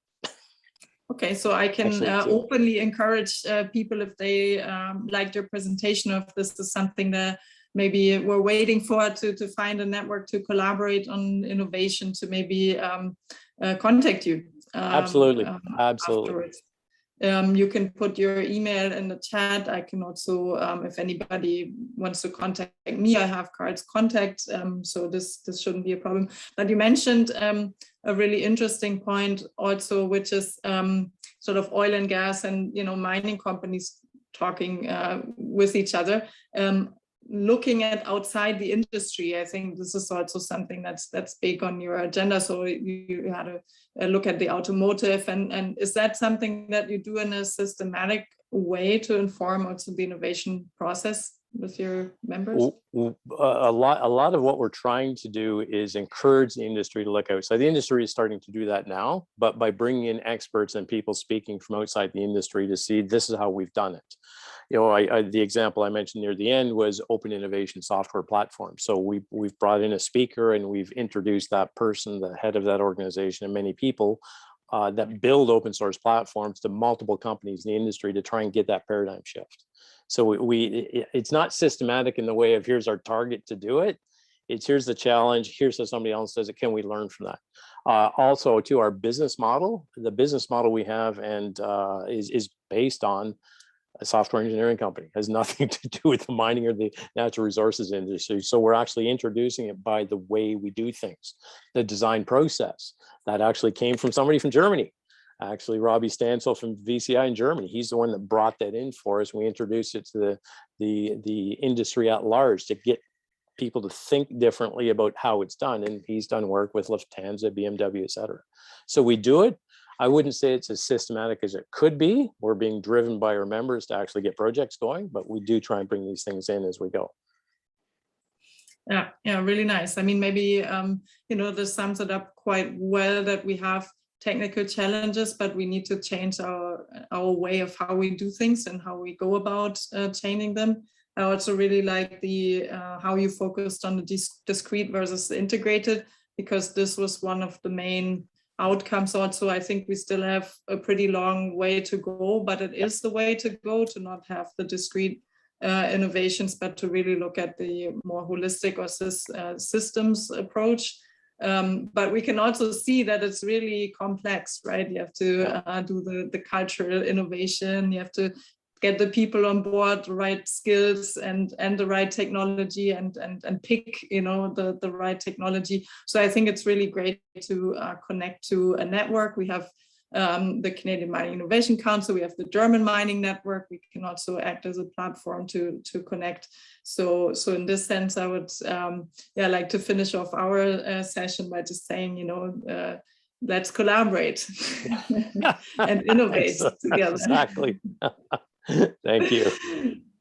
Okay, so I can openly encourage people, if they liked your presentation, of this is something that maybe we're waiting for to find a network to collaborate on innovation, to maybe contact you. Absolutely, absolutely. Afterwards. You can put your email in the chat. I can also, if anybody wants to contact me, I have Carl's contact, so this shouldn't be a problem. But you mentioned a really interesting point also, which is sort of oil and gas and, you know, mining companies talking with each other. Looking at outside the industry, I think this is also something that's big on your agenda. So you had a look at the automotive, and is that something that you do in a systematic way to inform also the innovation process with your members? A lot of what we're trying to do is encourage the industry to look outside. The industry is starting to do that now, but by bringing in experts and people speaking from outside the industry to see this is how we've done it. you know, the example I mentioned near the end was open innovation software platform. So we've brought in a speaker and we've introduced that person, the head of that organization, and many people that build open source platforms to multiple companies in the industry to try and get that paradigm shift. So it's not systematic in the way of here's our target to do it. It's here's the challenge, here's how somebody else does it, can we learn from that? Also to our business model, the business model we have and is based on a software engineering company. It has nothing to do with the mining or the natural resources industry. So we're actually introducing it by the way we do things. The design process that actually came from somebody from Germany. Actually, Robbie Stansel from VCI in Germany. He's the one that brought that in for us. We introduced it to the industry at large to get people to think differently about how it's done. And he's done work with Lufthansa, BMW, et cetera. So we do it. I wouldn't say it's as systematic as it could be. We're being driven by our members to actually get projects going, but we do try and bring these things in as we go. Yeah, really nice. I mean, maybe, you know, this sums it up quite well that we have technical challenges, but we need to change our way of how we do things and how we go about changing them. I also really like the how you focused on the discrete versus the integrated, because this was one of the main outcomes. Also, I think we still have a pretty long way to go, but it is the way to go to not have the discrete innovations, but to really look at the more holistic or systems approach. But we can also see that it's really complex, right? You have to do the cultural innovation, you have to get the people on board, the right skills and the right technology and pick, you know, the right technology. So I think it's really great to connect to a network. We have the Canadian Mining Innovation Council, we have the German Mining Network. We can also act as a platform to connect. So in this sense, I would like to finish off our session by just saying, you know, let's collaborate and innovate together. Exactly. Thank you.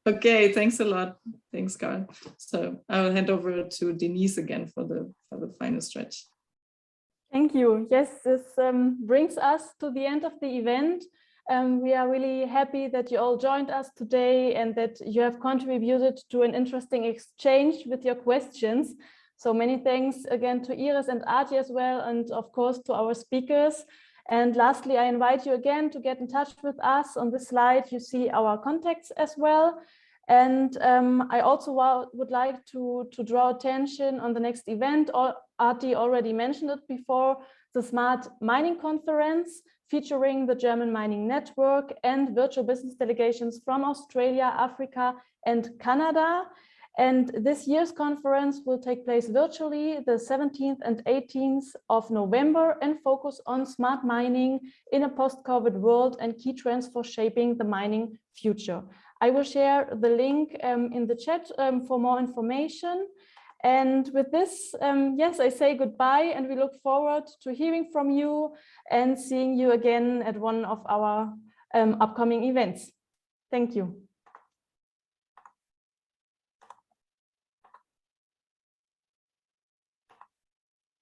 Okay, thanks a lot. Thanks, Carl. So I will hand over to Denise again for the final stretch. Thank you. Yes, this brings us to the end of the event. We are really happy that you all joined us today and that you have contributed to an interesting exchange with your questions. So many thanks again to Iris and Arti as well, and of course to our speakers. And lastly, I invite you again to get in touch with us. On this slide, you see our contacts as well. And I also would like to draw attention on the next event. Arti already mentioned it before, the Smart Mining Conference featuring the German Mining Network and virtual business delegations from Australia, Africa, and Canada. And this year's conference will take place virtually the 17th and 18th of November and focus on smart mining in a post-COVID world and key trends for shaping the mining future. I will share the link in the chat for more information. And with this, yes, I say goodbye and we look forward to hearing from you and seeing you again at one of our upcoming events. Thank you.